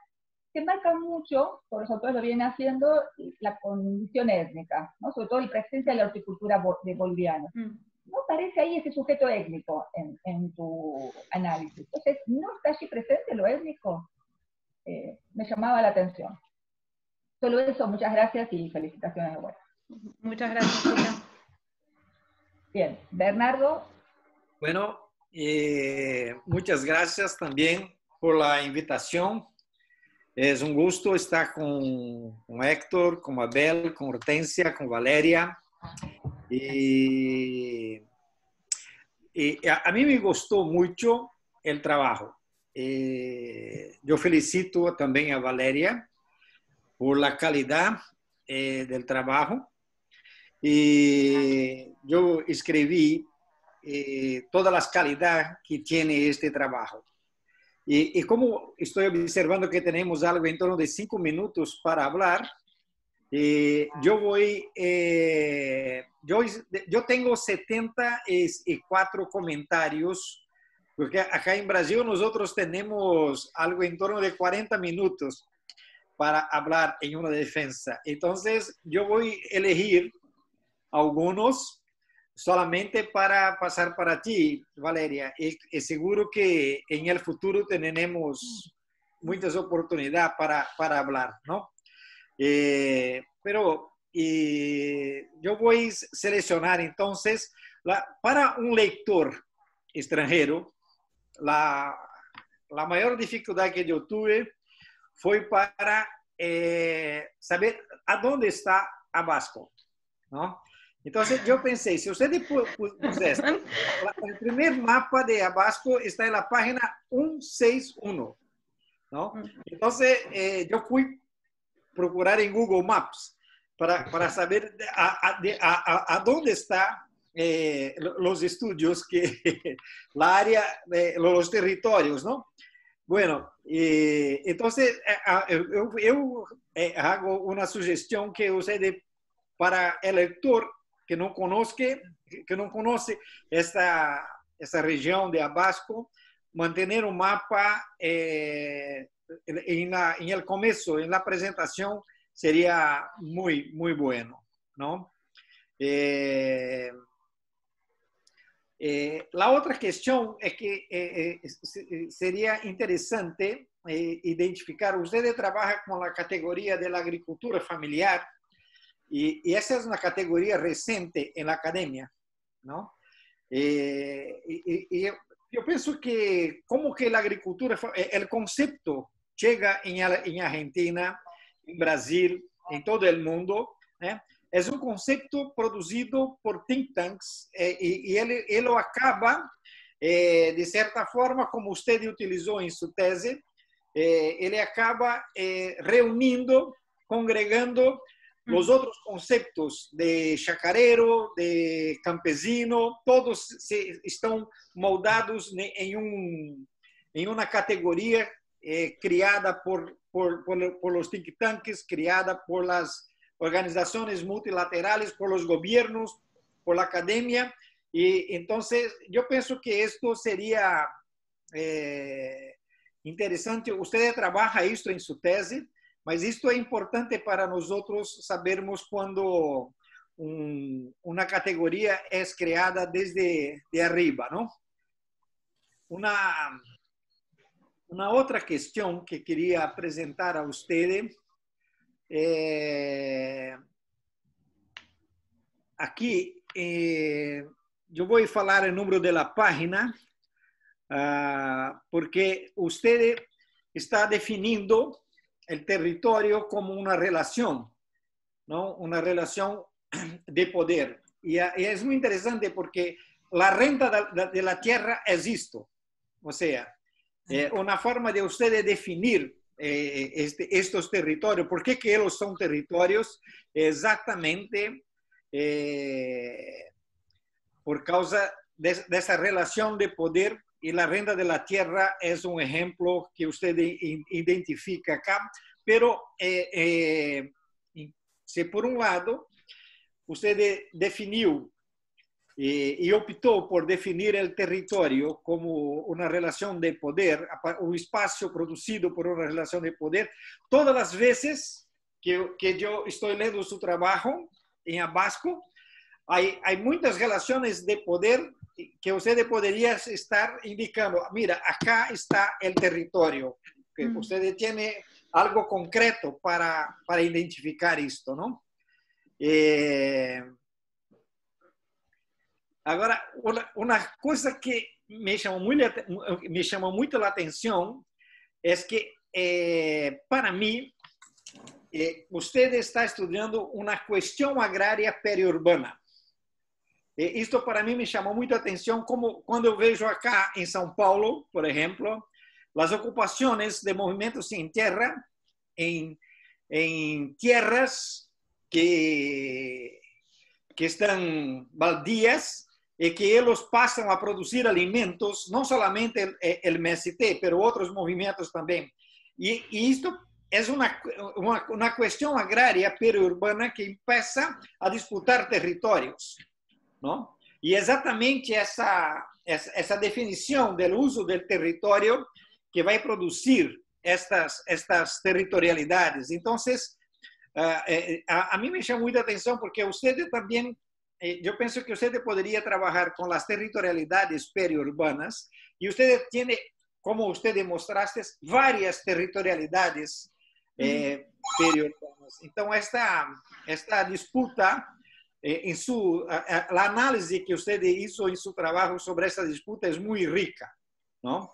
se marca mucho, por los autores lo vienen haciendo, la condición étnica, ¿no? Sobre todo la presencia de la horticultura de boliviana. ¿No aparece ahí ese sujeto étnico en tu análisis? Entonces, ¿no está allí presente lo étnico? Me llamaba la atención. Solo eso, muchas gracias y felicitaciones de vuelta. Muchas gracias, Julia. Bien, Bernardo. Bueno, muchas gracias también por la invitación. Es un gusto estar con Héctor, con Abel, con Hortensia, con Valeria. Y a mí me gustó mucho el trabajo. Yo felicito también a Valeria por la calidad del trabajo. Y yo escribí todas las calidades que tiene este trabajo. Y como estoy observando que tenemos algo en torno de 5 minutos para hablar, yo tengo 74 comentarios, porque acá en Brasil nosotros tenemos algo en torno de 40 minutos para hablar en una defensa. Entonces, yo voy a elegir algunos solamente para pasar para ti, Valeria. Y seguro que en el futuro tenemos muchas oportunidades para hablar, ¿no? Pero yo voy a seleccionar entonces, para un lector extranjero, la mayor dificultad que yo tuve fue para saber a dónde está Abasco, ¿no? Entonces yo pensé, si ustedes pusieran, el primer mapa de Abasco está en la página 161, ¿no? Entonces yo fui procurar en Google Maps para saber a dónde están los estudios, la área, los territorios, ¿no? Bueno, entonces yo hago una sugestión que ustedes, para el lector que no conoce esta región de Abasco, mantener un mapa en el comienzo, en la presentación, sería muy, muy bueno, ¿no? La otra cuestión es que sería interesante identificar, ustedes trabajan con la categoría de la agricultura familiar, y esa es una categoría reciente en la academia, ¿no? Yo pienso que como que la agricultura, el concepto llega en Argentina, en Brasil, en todo el mundo, ¿eh? Es un concepto producido por think tanks y él lo acaba, de cierta forma, como usted utilizó en su tesis, él acaba reuniendo, congregando los otros conceptos de chacarero, de campesino, todos están moldados en una categoría criada por los think tanks, criada por las organizaciones multilaterales, por los gobiernos, por la academia. Y entonces yo pienso que esto sería interesante. Usted trabaja esto en su tesis, mas esto es importante para nosotros sabermos cuando una categoría es creada desde de arriba, ¿no? Una otra cuestión que quería presentar a ustedes. Aquí yo voy a hablar el número de la página porque usted está definiendo el territorio como una relación, ¿no? Una relación de poder. Y es muy interesante porque la renta de la tierra es esto. O sea, una forma de ustedes definir estos territorios. ¿Por qué que ellos son territorios? Exactamente por causa de esa relación de poder, y la renta de la tierra es un ejemplo que usted identifica acá. Pero si por un lado usted definió y optó por definir el territorio como una relación de poder, un espacio producido por una relación de poder, todas las veces que yo estoy leyendo su trabajo en Abasco, hay muchas relaciones de poder que usted podría estar indicando, mira, acá está el territorio, que usted tiene algo concreto para identificar esto, ¿no? Ahora, una cosa que me llamó mucho la atención es que, para mí, usted está estudiando una cuestión agraria periurbana. Esto para mí me llamó mucha atención, como cuando yo veo acá en São Paulo, por ejemplo, las ocupaciones de movimientos sin tierra en tierras que están baldías y que ellos pasan a producir alimentos, no solamente el MST, pero otros movimientos también. Y esto es una cuestión agraria periurbana que empieza a disputar territorios, ¿no? Y exactamente esa definición del uso del territorio que va a producir estas territorialidades. Entonces, a mí me llama mucha atención porque usted también, yo pienso que usted podría trabajar con las territorialidades periurbanas, y usted tiene, como usted demostraste, varias territorialidades periurbanas. Entonces, esta disputa, la análisis que usted hizo en su trabajo sobre esta disputa es muy rica, ¿no?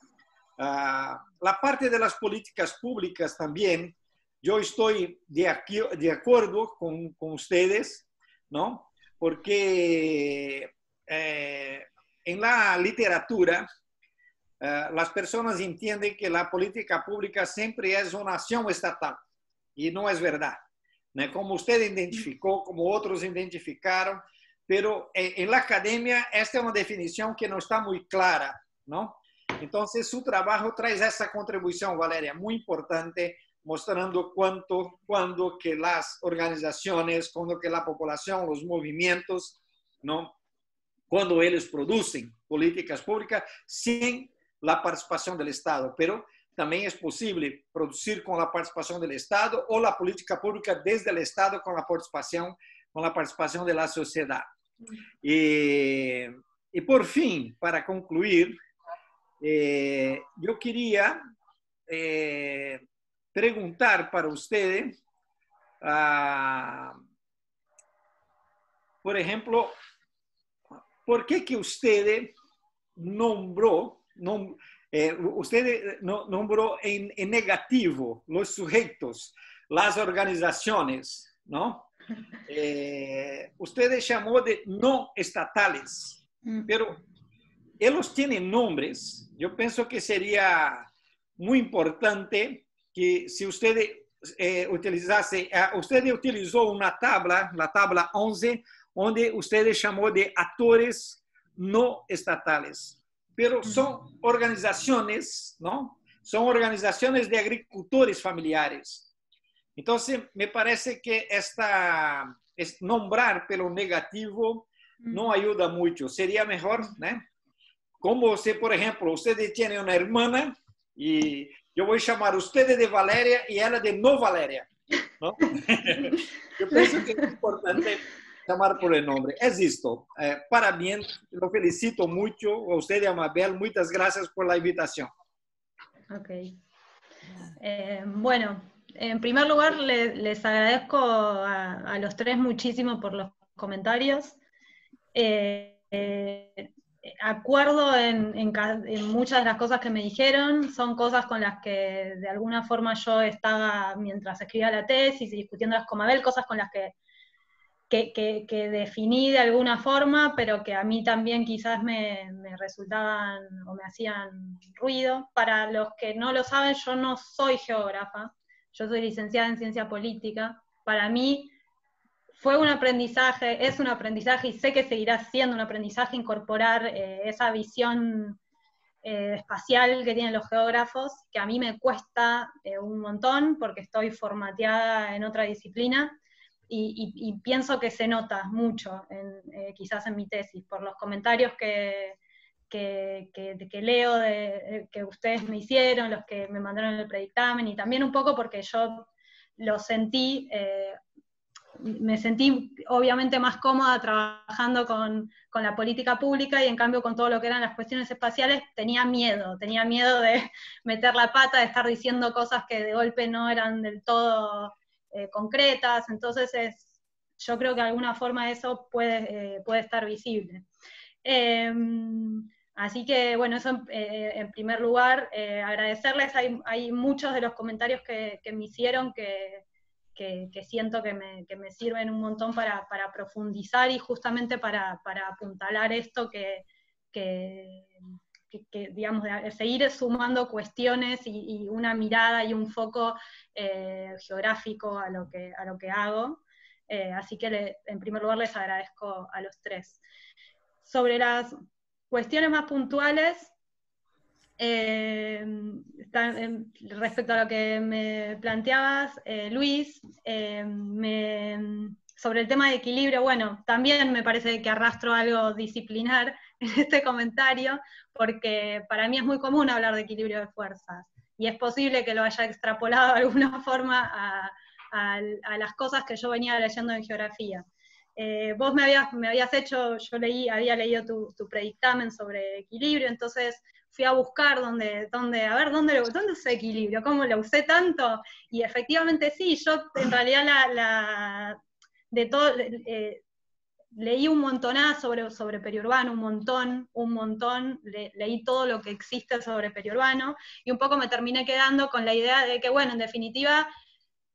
La parte de las políticas públicas también, yo estoy de acuerdo con ustedes, ¿no? Porque en la literatura las personas entienden que la política pública siempre es una acción estatal, y no es verdad, ¿no? Como usted identificó, como otros identificaron, pero en la academia esta es una definición que no está muy clara, ¿no? Entonces su trabajo trae esa contribución, Valeria, muy importante, mostrando cuando que las organizaciones, cuando que la población, los movimientos, ¿no? Cuando ellos producen políticas públicas sin la participación del Estado, pero también es posible producir con la participación del Estado, o la política pública desde el Estado con la participación de la sociedad. Y por fin, para concluir, yo quería preguntar para ustedes, por ejemplo, ¿por qué que usted nombró en negativo los sujetos, las organizaciones, ¿no? Usted llamó de no estatales, pero ellos tienen nombres. Yo pienso que sería muy importante que si usted utilizase, usted utilizó una tabla, la tabla 11, donde usted llamó de actores no estatales, pero son organizaciones, ¿no? Son organizaciones de agricultores familiares. Entonces, me parece que nombrar pelo negativo no ayuda mucho. Sería mejor, ¿no? Como si, por ejemplo, usted tiene una hermana y yo voy a llamar a usted de Valeria y ella de no Valeria, ¿no? Yo pienso que es importante llamar por el nombre. Es esto. Para bien, lo felicito mucho a usted y a Mabel. Muchas gracias por la invitación. Ok. Bueno, en primer lugar, les agradezco a los tres muchísimo por los comentarios. Acuerdo en muchas de las cosas que me dijeron, son cosas con las que de alguna forma yo estaba mientras escribía la tesis y discutiéndolas con Mabel, cosas con las que que definí de alguna forma, pero que a mí también quizás me resultaban o me hacían ruido. Para los que no lo saben, yo no soy geógrafa, yo soy licenciada en ciencia política. Para mí fue un aprendizaje, es un aprendizaje, y sé que seguirá siendo un aprendizaje incorporar esa visión espacial que tienen los geógrafos, que a mí me cuesta un montón, porque estoy formateada en otra disciplina, y pienso que se nota mucho, quizás en mi tesis, por los comentarios que leo, que ustedes me hicieron, los que me mandaron el predictamen, y también un poco porque yo lo sentí, me sentí obviamente más cómoda trabajando con la política pública, y en cambio con todo lo que eran las cuestiones espaciales tenía miedo de meter la pata, de estar diciendo cosas que de golpe no eran del todo concretas. Entonces yo creo que de alguna forma eso puede estar visible. Así que bueno, eso en primer lugar, agradecerles. Hay muchos de los comentarios que me hicieron que siento que me sirven un montón para profundizar, y justamente para apuntalar esto que digamos, de seguir sumando cuestiones y una mirada y un foco geográfico a lo que hago. Así que en primer lugar les agradezco a los tres. Sobre las cuestiones más puntuales, respecto a lo que me planteabas, Luis, sobre el tema de equilibrio, bueno, también me parece que arrastro algo disciplinar en este comentario, porque para mí es muy común hablar de equilibrio de fuerzas, y es posible que lo haya extrapolado de alguna forma a las cosas que yo venía leyendo en geografía. Vos me habías hecho, había leído tu predictamen sobre equilibrio, entonces fui a buscar dónde usé equilibrio, cómo lo usé tanto, y efectivamente sí, yo en realidad leí un montonazo sobre periurbano, un montón, leí todo lo que existe sobre periurbano, y un poco me terminé quedando con la idea de que, bueno, en definitiva,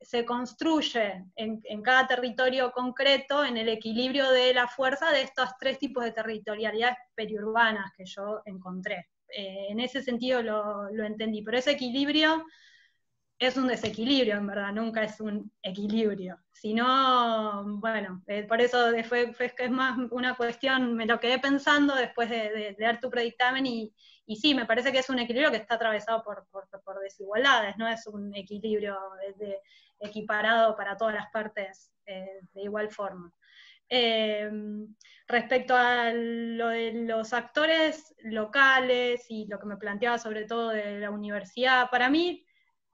se construye en cada territorio concreto en el equilibrio de la fuerza de estos tres tipos de territorialidades periurbanas que yo encontré. En ese sentido lo entendí, pero ese equilibrio es un desequilibrio, en verdad, nunca es un equilibrio. Sino, bueno, por eso fue que es más una cuestión, me lo quedé pensando después de leer tu predictamen, y sí, me parece que es un equilibrio que está atravesado por desigualdades, no es un equilibrio equiparado para todas las partes de igual forma. Respecto a lo de los actores locales y lo que me planteaba sobre todo de la universidad, para mí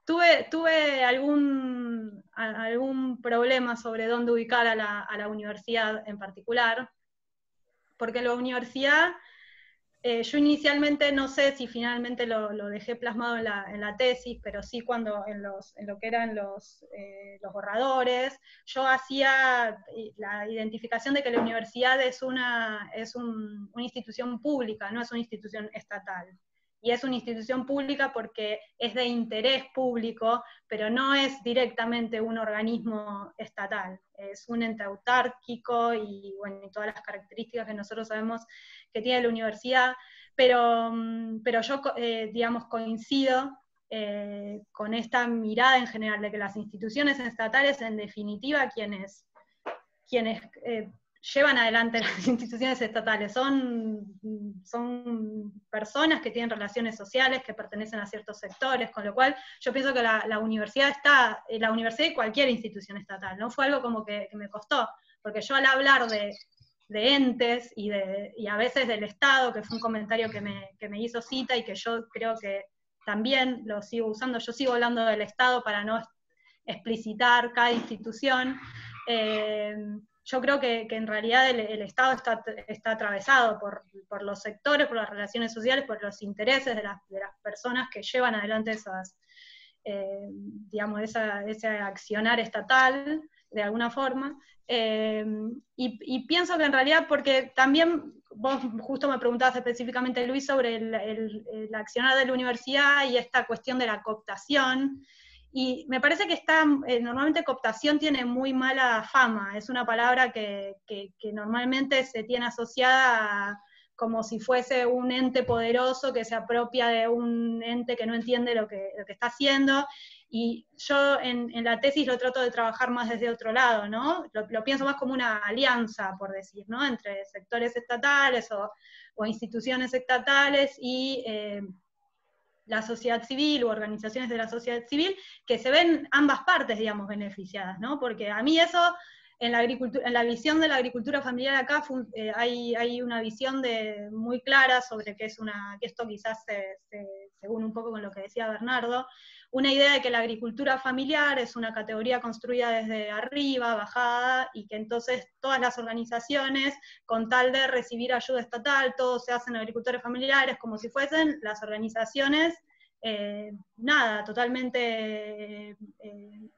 tuve algún problema sobre dónde ubicar a la universidad en particular, porque la universidad, yo inicialmente, no sé si finalmente lo dejé plasmado en la tesis, pero sí cuando en lo que eran los borradores, yo hacía la identificación de que la universidad es una institución pública, no es una institución estatal. Y es una institución pública porque es de interés público, pero no es directamente un organismo estatal. Es un ente autárquico y, bueno, y todas las características que nosotros sabemos que tiene la universidad, pero yo, digamos, coincido con esta mirada en general de que las instituciones estatales, en definitiva, quienes llevan adelante las instituciones estatales son personas que tienen relaciones sociales, que pertenecen a ciertos sectores, con lo cual yo pienso que la universidad y cualquier institución estatal, ¿no? Fue algo como que me costó, porque yo al hablar de entes y a veces del Estado, que fue un comentario que me hizo Cita y que yo creo que también lo sigo usando, yo sigo hablando del Estado para no explicitar cada institución. Yo creo que en realidad el Estado está atravesado por los sectores, por las relaciones sociales, por los intereses de las personas que llevan adelante digamos, ese accionar estatal, de alguna forma. Y pienso que en realidad, porque también vos justo me preguntabas específicamente, Luis, sobre el accionar de la universidad y esta cuestión de la cooptación, Y me parece que normalmente cooptación tiene muy mala fama, es una palabra que normalmente se tiene asociada como si fuese un ente poderoso que se apropia de un ente que no entiende lo que está haciendo, y yo en la tesis lo trato de trabajar más desde otro lado, ¿no? Lo pienso más como una alianza, por decir, ¿no? Entre sectores estatales o instituciones estatales y la sociedad civil u organizaciones de la sociedad civil, que se ven ambas partes, digamos, beneficiadas, ¿no? Porque a mí eso, en la visión de la agricultura familiar acá, hay una visión muy clara sobre que esto quizás según un poco con lo que decía Bernardo, una idea de que la agricultura familiar es una categoría construida desde arriba, bajada, y que entonces todas las organizaciones, con tal de recibir ayuda estatal, todos se hacen agricultores familiares, como si fuesen las organizaciones, totalmente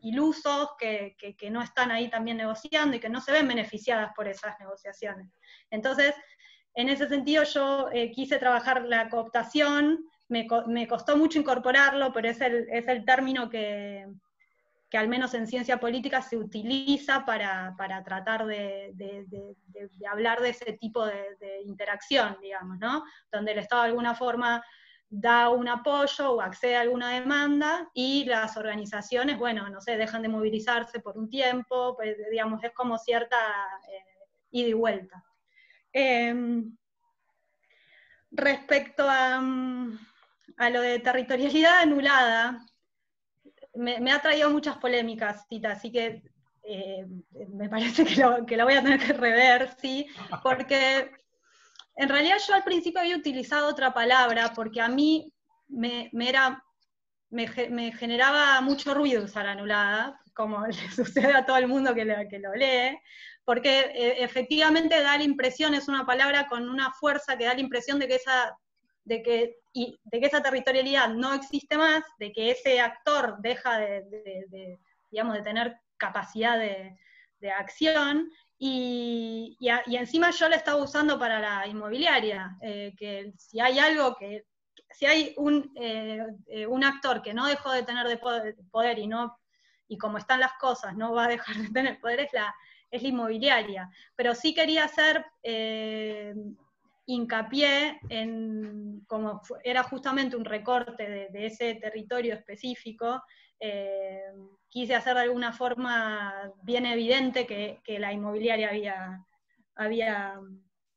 ilusos, que no están ahí también negociando y que no se ven beneficiadas por esas negociaciones. Entonces, en ese sentido yo quise trabajar la cooptación, me costó mucho incorporarlo, pero es el término que al menos en ciencia política se utiliza para tratar de hablar de ese tipo de interacción, digamos, ¿no? Donde el Estado de alguna forma da un apoyo o accede a alguna demanda, y las organizaciones, bueno, no sé, dejan de movilizarse por un tiempo, pues, digamos, es como cierta ida y vuelta. Respecto a lo de territorialidad anulada, me ha traído muchas polémicas, Tita, así que me parece que lo voy a tener que rever, ¿sí? Porque en realidad yo al principio había utilizado otra palabra, porque a mí me generaba mucho ruido usar anulada, como le sucede a todo el mundo que lo lee, porque efectivamente da la impresión, es una palabra con una fuerza que da la impresión de que esa territorialidad no existe más, de que ese actor deja digamos, de tener capacidad de acción, y encima yo la estaba usando para la inmobiliaria, que si hay algo si hay un actor que no dejó de tener poder y como están las cosas no va a dejar de tener poder, es la inmobiliaria. Pero sí quería hacer hincapié en, como era justamente un recorte de ese territorio específico, quise hacer de alguna forma bien evidente que la inmobiliaria había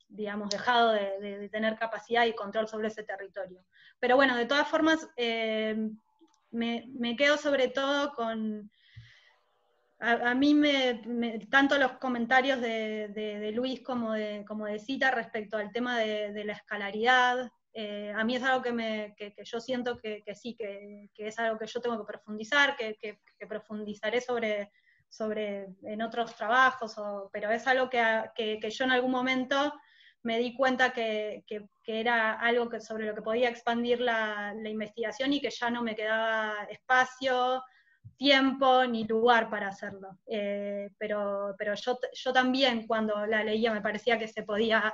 digamos, dejado de tener capacidad y control sobre ese territorio. Pero bueno, de todas formas, me quedo sobre todo con... A mí tanto los comentarios de Luis como de Cita respecto al tema de la escalaridad, a mí es algo que yo siento que sí, que es algo que yo tengo que profundizar, que profundizaré sobre en otros trabajos, pero es algo que yo en algún momento me di cuenta que era algo sobre lo que podía expandir la investigación, y que ya no me quedaba espacio, tiempo ni lugar para hacerlo. Pero yo también, cuando la leía, me parecía que se podía,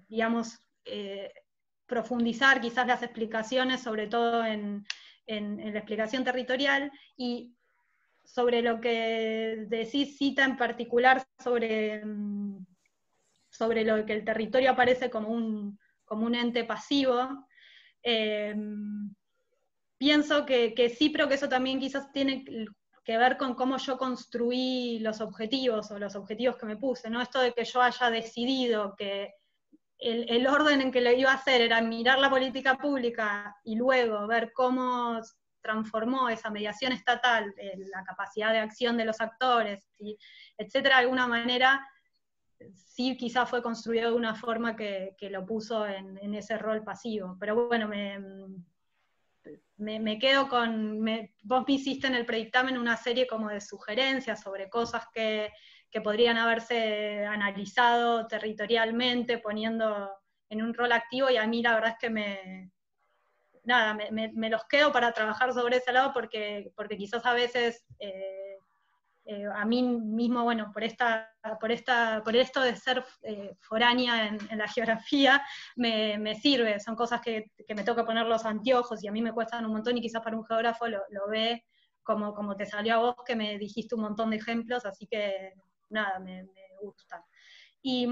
digamos, profundizar quizás las explicaciones, sobre todo en la explicación territorial, y sobre lo que decís, Cita, en particular, sobre lo que el territorio aparece como un ente pasivo. Pienso que sí, pero que eso también quizás tiene que ver con cómo yo construí los objetivos, o los objetivos que me puse, ¿no? Esto de que yo haya decidido que el orden en que lo iba a hacer era mirar la política pública y luego ver cómo transformó esa mediación estatal, la capacidad de acción de los actores, etcétera, de alguna manera, sí quizás fue construido de una forma que lo puso en ese rol pasivo. Pero bueno, me quedo con... vos me hiciste en el predictamen una serie como de sugerencias sobre cosas que podrían haberse analizado territorialmente, poniendo en un rol activo, y a mí la verdad es que me los quedo para trabajar sobre ese lado, porque quizás a veces a mí mismo, bueno, por esto de ser foránea en la geografía, me sirve, son cosas que me toca poner los anteojos y a mí me cuestan un montón y quizás para un geógrafo lo ve como te salió a vos, que me dijiste un montón de ejemplos, así que nada, me gusta. Y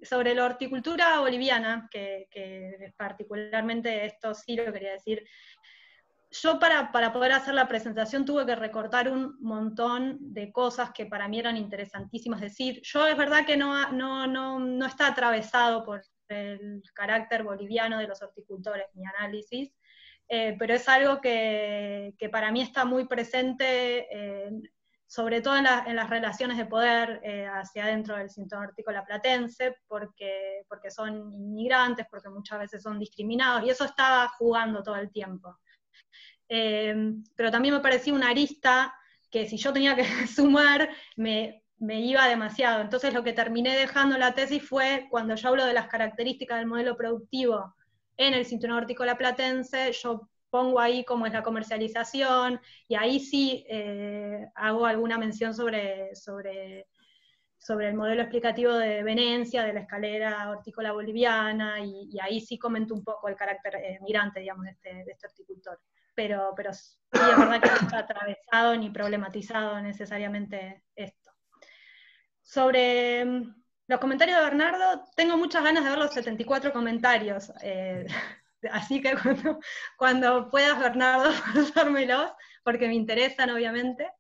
sobre la horticultura boliviana, que particularmente esto sí lo quería decir, yo para poder hacer la presentación tuve que recortar un montón de cosas que para mí eran interesantísimas decir. Yo es verdad que no está atravesado por el carácter boliviano de los horticultores, mi análisis, pero es algo que para mí está muy presente, sobre todo en las relaciones de poder hacia adentro del cinturón hortícola platense, porque son inmigrantes, porque muchas veces son discriminados, y eso estaba jugando todo el tiempo. Pero también me parecía una arista que si yo tenía que sumar, me iba demasiado. Entonces lo que terminé dejando en la tesis fue, cuando yo hablo de las características del modelo productivo en el cinturón hortícola platense, yo pongo ahí cómo es la comercialización, y ahí sí hago alguna mención sobre el modelo explicativo de Venecia, de la escalera hortícola boliviana, y ahí sí comento un poco el carácter migrante, digamos, de este horticultor. Pero sí es verdad que no está atravesado ni problematizado necesariamente esto. Sobre los comentarios de Bernardo, tengo muchas ganas de ver los 74 comentarios, así que cuando puedas, Bernardo, pasármelos, porque me interesan, obviamente.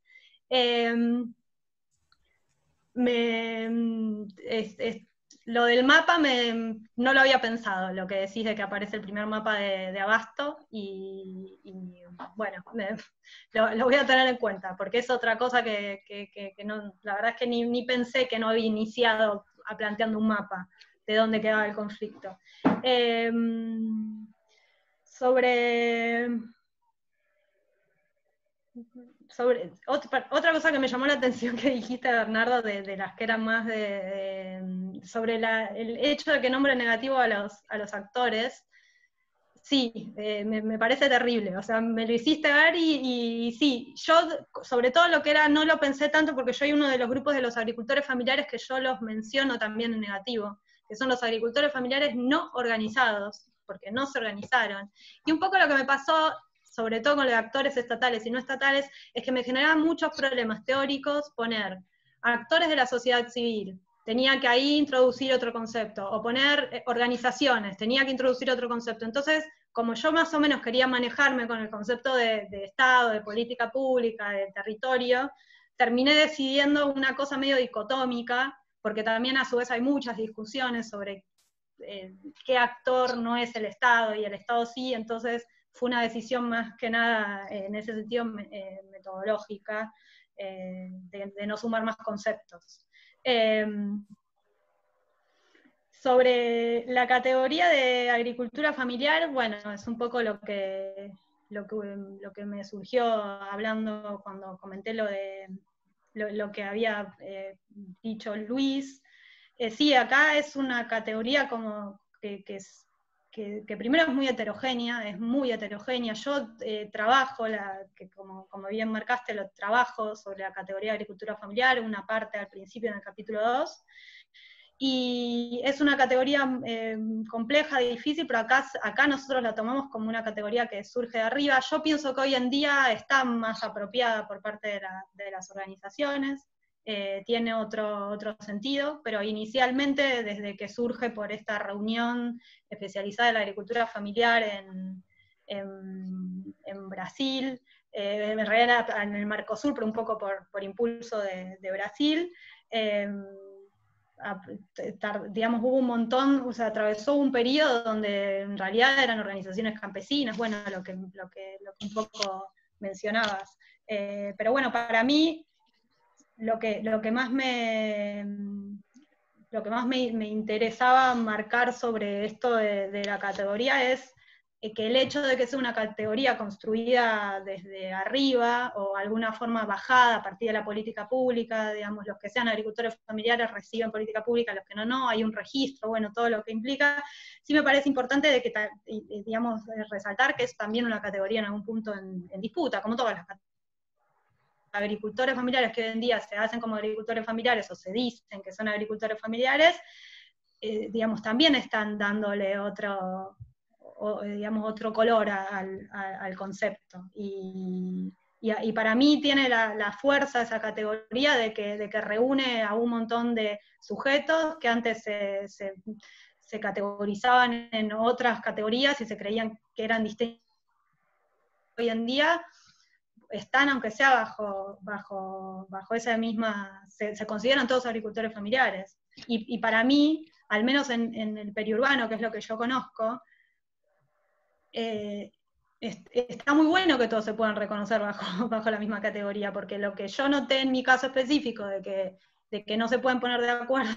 Lo del mapa no lo había pensado, lo que decís de que aparece el primer mapa de Abasto, y bueno, lo voy a tener en cuenta, porque es otra cosa que no, la verdad es que ni pensé que no había iniciado planteando un mapa de dónde quedaba el conflicto. Otra cosa que me llamó la atención que dijiste, Bernardo, de las que eran más sobre el hecho de que nombre negativo a los actores. Sí, me parece terrible, o sea, me lo hiciste ver y sí, yo sobre todo lo que era, no lo pensé tanto porque yo hay uno de los grupos de los agricultores familiares que yo los menciono también en negativo, que son los agricultores familiares no organizados, porque no se organizaron. Y un poco lo que me pasó, sobre todo con los actores estatales y no estatales, es que me generaban muchos problemas teóricos poner actores de la sociedad civil, tenía que ahí introducir otro concepto, o poner organizaciones, tenía que introducir otro concepto. Entonces, como yo más o menos quería manejarme con el concepto de Estado, de política pública, de territorio, terminé decidiendo una cosa medio dicotómica, porque también a su vez hay muchas discusiones sobre qué actor no es el Estado y el Estado sí, entonces fue una decisión más que nada en ese sentido metodológica, de no sumar más conceptos. Sobre la categoría de agricultura familiar, bueno, es un poco lo que me surgió hablando cuando comenté lo que había dicho Luis. Sí, acá es una categoría como que primero es muy heterogénea, Yo trabajo, que como bien marcaste, lo trabajo sobre la categoría de agricultura familiar, una parte al principio en el capítulo 2, y es una categoría compleja, difícil, pero acá nosotros la tomamos como una categoría que surge de arriba. Yo pienso que hoy en día está más apropiada por parte de las organizaciones, tiene otro sentido, pero inicialmente, desde que surge por esta reunión especializada de la agricultura familiar en Brasil, en realidad en el Mercosur, pero un poco por impulso de Brasil, digamos, hubo un montón, o sea, atravesó un periodo donde en realidad eran organizaciones campesinas, bueno, lo que un poco mencionabas. Pero bueno, para mí, lo que más me interesaba marcar sobre esto de la categoría es que el hecho de que sea una categoría construida desde arriba, o alguna forma bajada a partir de la política pública, digamos, los que sean agricultores familiares reciben política pública, los que no, hay un registro, bueno, todo lo que implica, sí me parece importante de que, digamos, resaltar que es también una categoría en algún punto en disputa, como todas las categorías. agricultores familiares que hoy en día se hacen como agricultores familiares o se dicen que son agricultores familiares, digamos, también están dándole otro color al concepto. Y para mí tiene la fuerza esa categoría de que reúne a un montón de sujetos que antes se categorizaban en otras categorías y se creían que eran distintos. Hoy en día están, aunque sea bajo esa misma, se consideran todos agricultores familiares. Y para mí, al menos en el periurbano, que es lo que yo conozco, está muy bueno que todos se puedan reconocer bajo la misma categoría, porque lo que yo noté en mi caso específico, de que no se pueden poner de acuerdo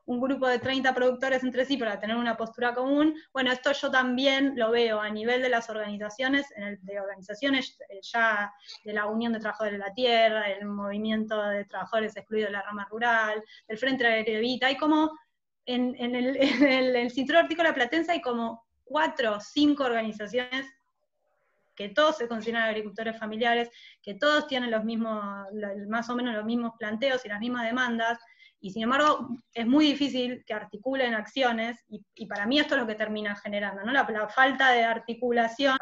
un grupo de 30 productores entre sí para tener una postura común, bueno, esto yo también lo veo a nivel de las organizaciones, de organizaciones ya de la Unión de Trabajadores de la Tierra, el Movimiento de Trabajadores Excluidos de la Rama Rural, del Frente Agrevita, hay como, en el Cinturón Hortícola Platense hay como 4 o 5 organizaciones que todos se consideran agricultores familiares, que todos tienen más o menos los mismos planteos y las mismas demandas, y sin embargo es muy difícil que articulen acciones, y para mí esto es lo que termina generando, ¿no? La falta de articulación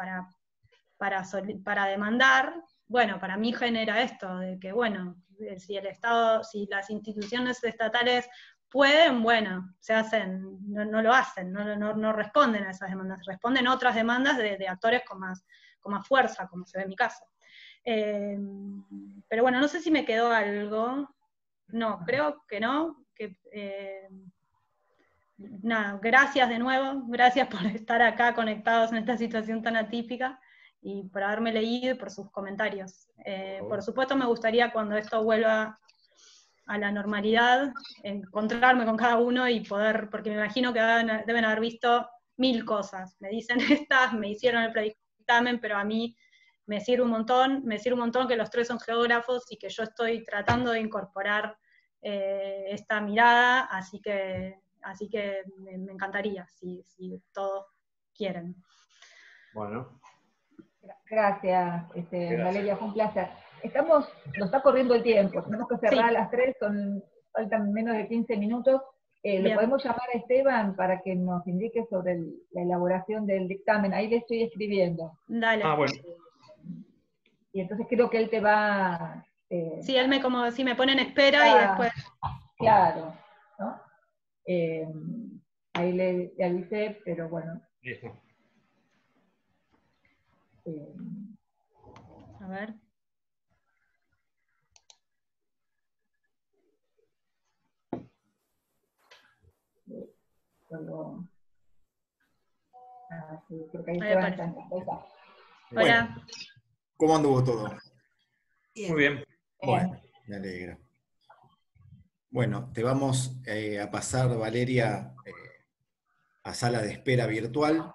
para demandar, bueno, para mí genera esto, de que bueno, si el Estado, si las instituciones estatales pueden, bueno, se hacen, no lo hacen, no responden a esas demandas, responden otras demandas de actores con más fuerza, como se ve en mi caso. Pero bueno, no sé si me quedó algo. No, creo que no. Nada, gracias de nuevo, gracias por estar acá conectados en esta situación tan atípica y por haberme leído y por sus comentarios. Por supuesto me gustaría, cuando esto vuelva a la normalidad, encontrarme con cada uno y poder, porque me imagino que deben haber visto 1000 cosas. Me dicen estas, me hicieron el predictamen, pero a mí me sirve un montón que los 3 son geógrafos y que yo estoy tratando de incorporar esta mirada, así que me encantaría, si todos quieren. Bueno. Gracias, Valeria, fue un placer. Nos está corriendo el tiempo, tenemos que cerrar a las 3, faltan menos de 15 minutos. Le podemos llamar a Esteban para que nos indique sobre la elaboración del dictamen, ahí le estoy escribiendo. Dale. Bueno. Y entonces creo que él te va... sí, él me pone en espera y después... Claro, ¿no? Ahí le avisé, pero bueno. Listo. A ver. Sí, creo que ahí está. Hola. ¿Cómo anduvo todo? Muy bien. Bueno, me alegra. Bueno, te vamos a pasar, Valeria, a sala de espera virtual.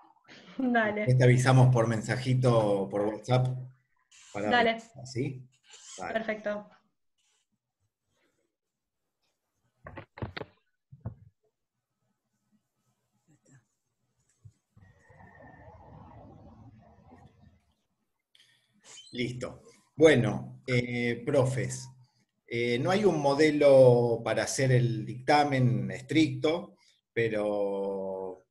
Dale. Te avisamos por mensajito, por WhatsApp. Dale. ¿Sí? Vale. Perfecto. Listo. Bueno, profes, no hay un modelo para hacer el dictamen estricto, pero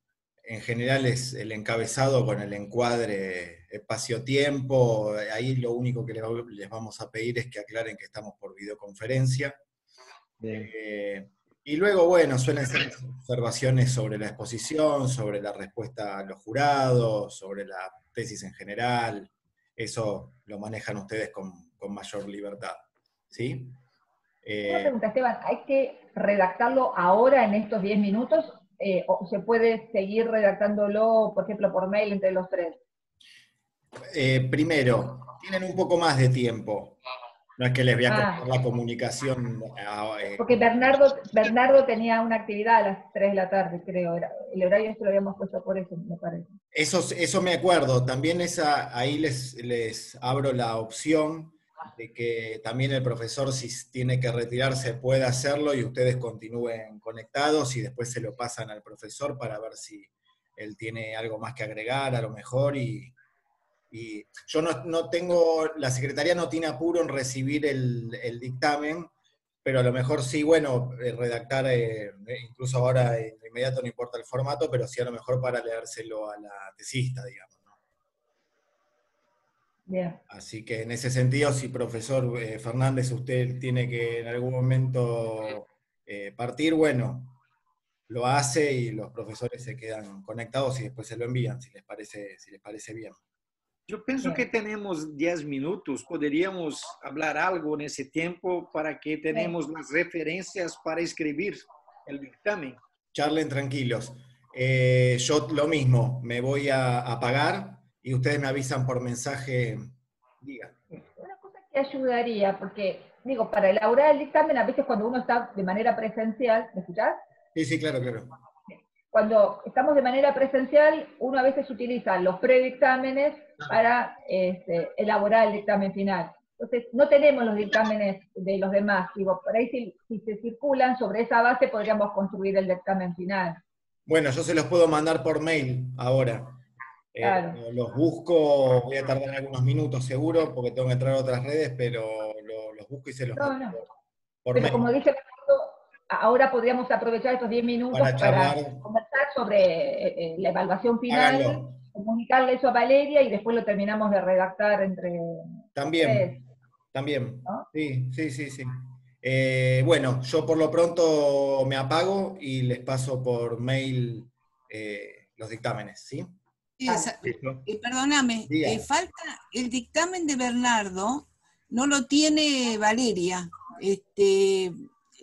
en general es el encabezado con el encuadre espacio-tiempo. Ahí lo único que les vamos a pedir es que aclaren que estamos por videoconferencia. Y luego, bueno, suelen ser observaciones sobre la exposición, sobre la respuesta a los jurados, sobre la tesis en general. Eso lo manejan ustedes con mayor libertad, ¿sí? Una pregunta, Esteban, ¿hay que redactarlo ahora en estos 10 minutos? ¿O se puede seguir redactándolo, por ejemplo, por mail entre los 3? Primero, tienen un poco más de tiempo. No es que les voy a cortar la comunicación. Porque Bernardo tenía una actividad a las 3 de la tarde, creo. El horario esto lo habíamos puesto por eso, me parece. Eso me acuerdo. También ahí les abro la opción de que también el profesor, si tiene que retirarse, pueda hacerlo y ustedes continúen conectados y después se lo pasan al profesor para ver si él tiene algo más que agregar a lo mejor y Y yo no tengo, la Secretaría no tiene apuro en recibir el dictamen, pero a lo mejor sí, bueno, redactar, incluso ahora de inmediato no importa el formato, pero sí a lo mejor para leérselo a la tesista, digamos, ¿no? Bien. Así que en ese sentido, si profesor Fernández usted tiene que en algún momento partir, bueno, lo hace y los profesores se quedan conectados y después se lo envían, si les parece bien. Yo pienso que tenemos 10 minutos, podríamos hablar algo en ese tiempo para que tenemos las referencias para escribir el dictamen. Charlen tranquilos. Yo lo mismo, me voy a apagar y ustedes me avisan por mensaje. Diga. Una cosa que ayudaría, porque, digo, para elaborar el dictamen, a veces cuando uno está de manera presencial, ¿me escuchás? Sí, claro. Cuando estamos de manera presencial, uno a veces utiliza los predictámenes para elaborar el dictamen final. Entonces, no tenemos los dictámenes de los demás. Digo, por ahí si se circulan, sobre esa base podríamos construir el dictamen final. Bueno, yo se los puedo mandar por mail ahora. Claro. Los busco, voy a tardar algunos minutos seguro, porque tengo que entrar a otras redes, pero los busco y se los mando por pero mail. como dije, ahora podríamos aprovechar estos 10 minutos para conversar sobre la evaluación final, háganlo, comunicarle eso a Valeria y después lo terminamos de redactar entre También, ¿no? Sí. Bueno, yo por lo pronto me apago y les paso por mail los dictámenes, ¿sí? Perdóname, falta el dictamen de Bernardo, no lo tiene Valeria.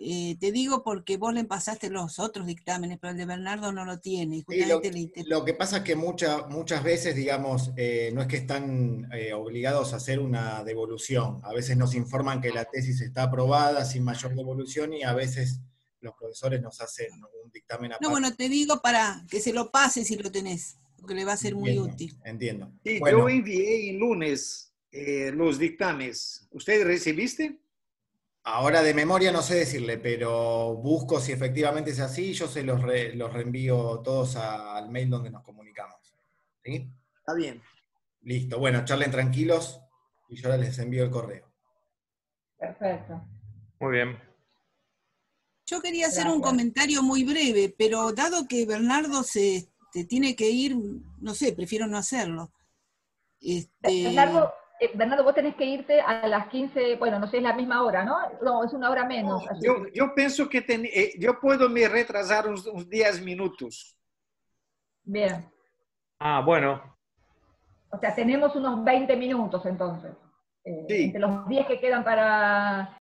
Te digo porque vos le pasaste los otros dictámenes, pero el de Bernardo no lo tiene. Y justamente lo que pasa es que muchas veces, digamos, no es que están obligados a hacer una devolución. A veces nos informan que la tesis está aprobada sin mayor devolución y a veces los profesores nos hacen un dictamen aparte. No, bueno, te digo para que se lo pases si lo tenés, porque le va a ser muy útil. Entiendo. Sí, bueno, yo envié el lunes los dictámenes. ¿Usted recibiste? Ahora de memoria no sé decirle, pero busco si efectivamente es así y yo se los reenvío todos al mail donde nos comunicamos. ¿Sí? Está bien. Listo. Bueno, charlen tranquilos y yo ahora les envío el correo. Perfecto. Muy bien. Yo quería hacer un comentario muy breve, pero dado que Bernardo se tiene que ir, no sé, prefiero no hacerlo. Bernardo, vos tenés que irte a las 15, bueno, no sé, es la misma hora, ¿no? No, es una hora menos. Así yo pienso que yo puedo me retrasar uns 10 minutos. Bien. Ah, bueno. O sea, tenemos unos 20 minutos entonces. Sí. Entre los 10 que quedan para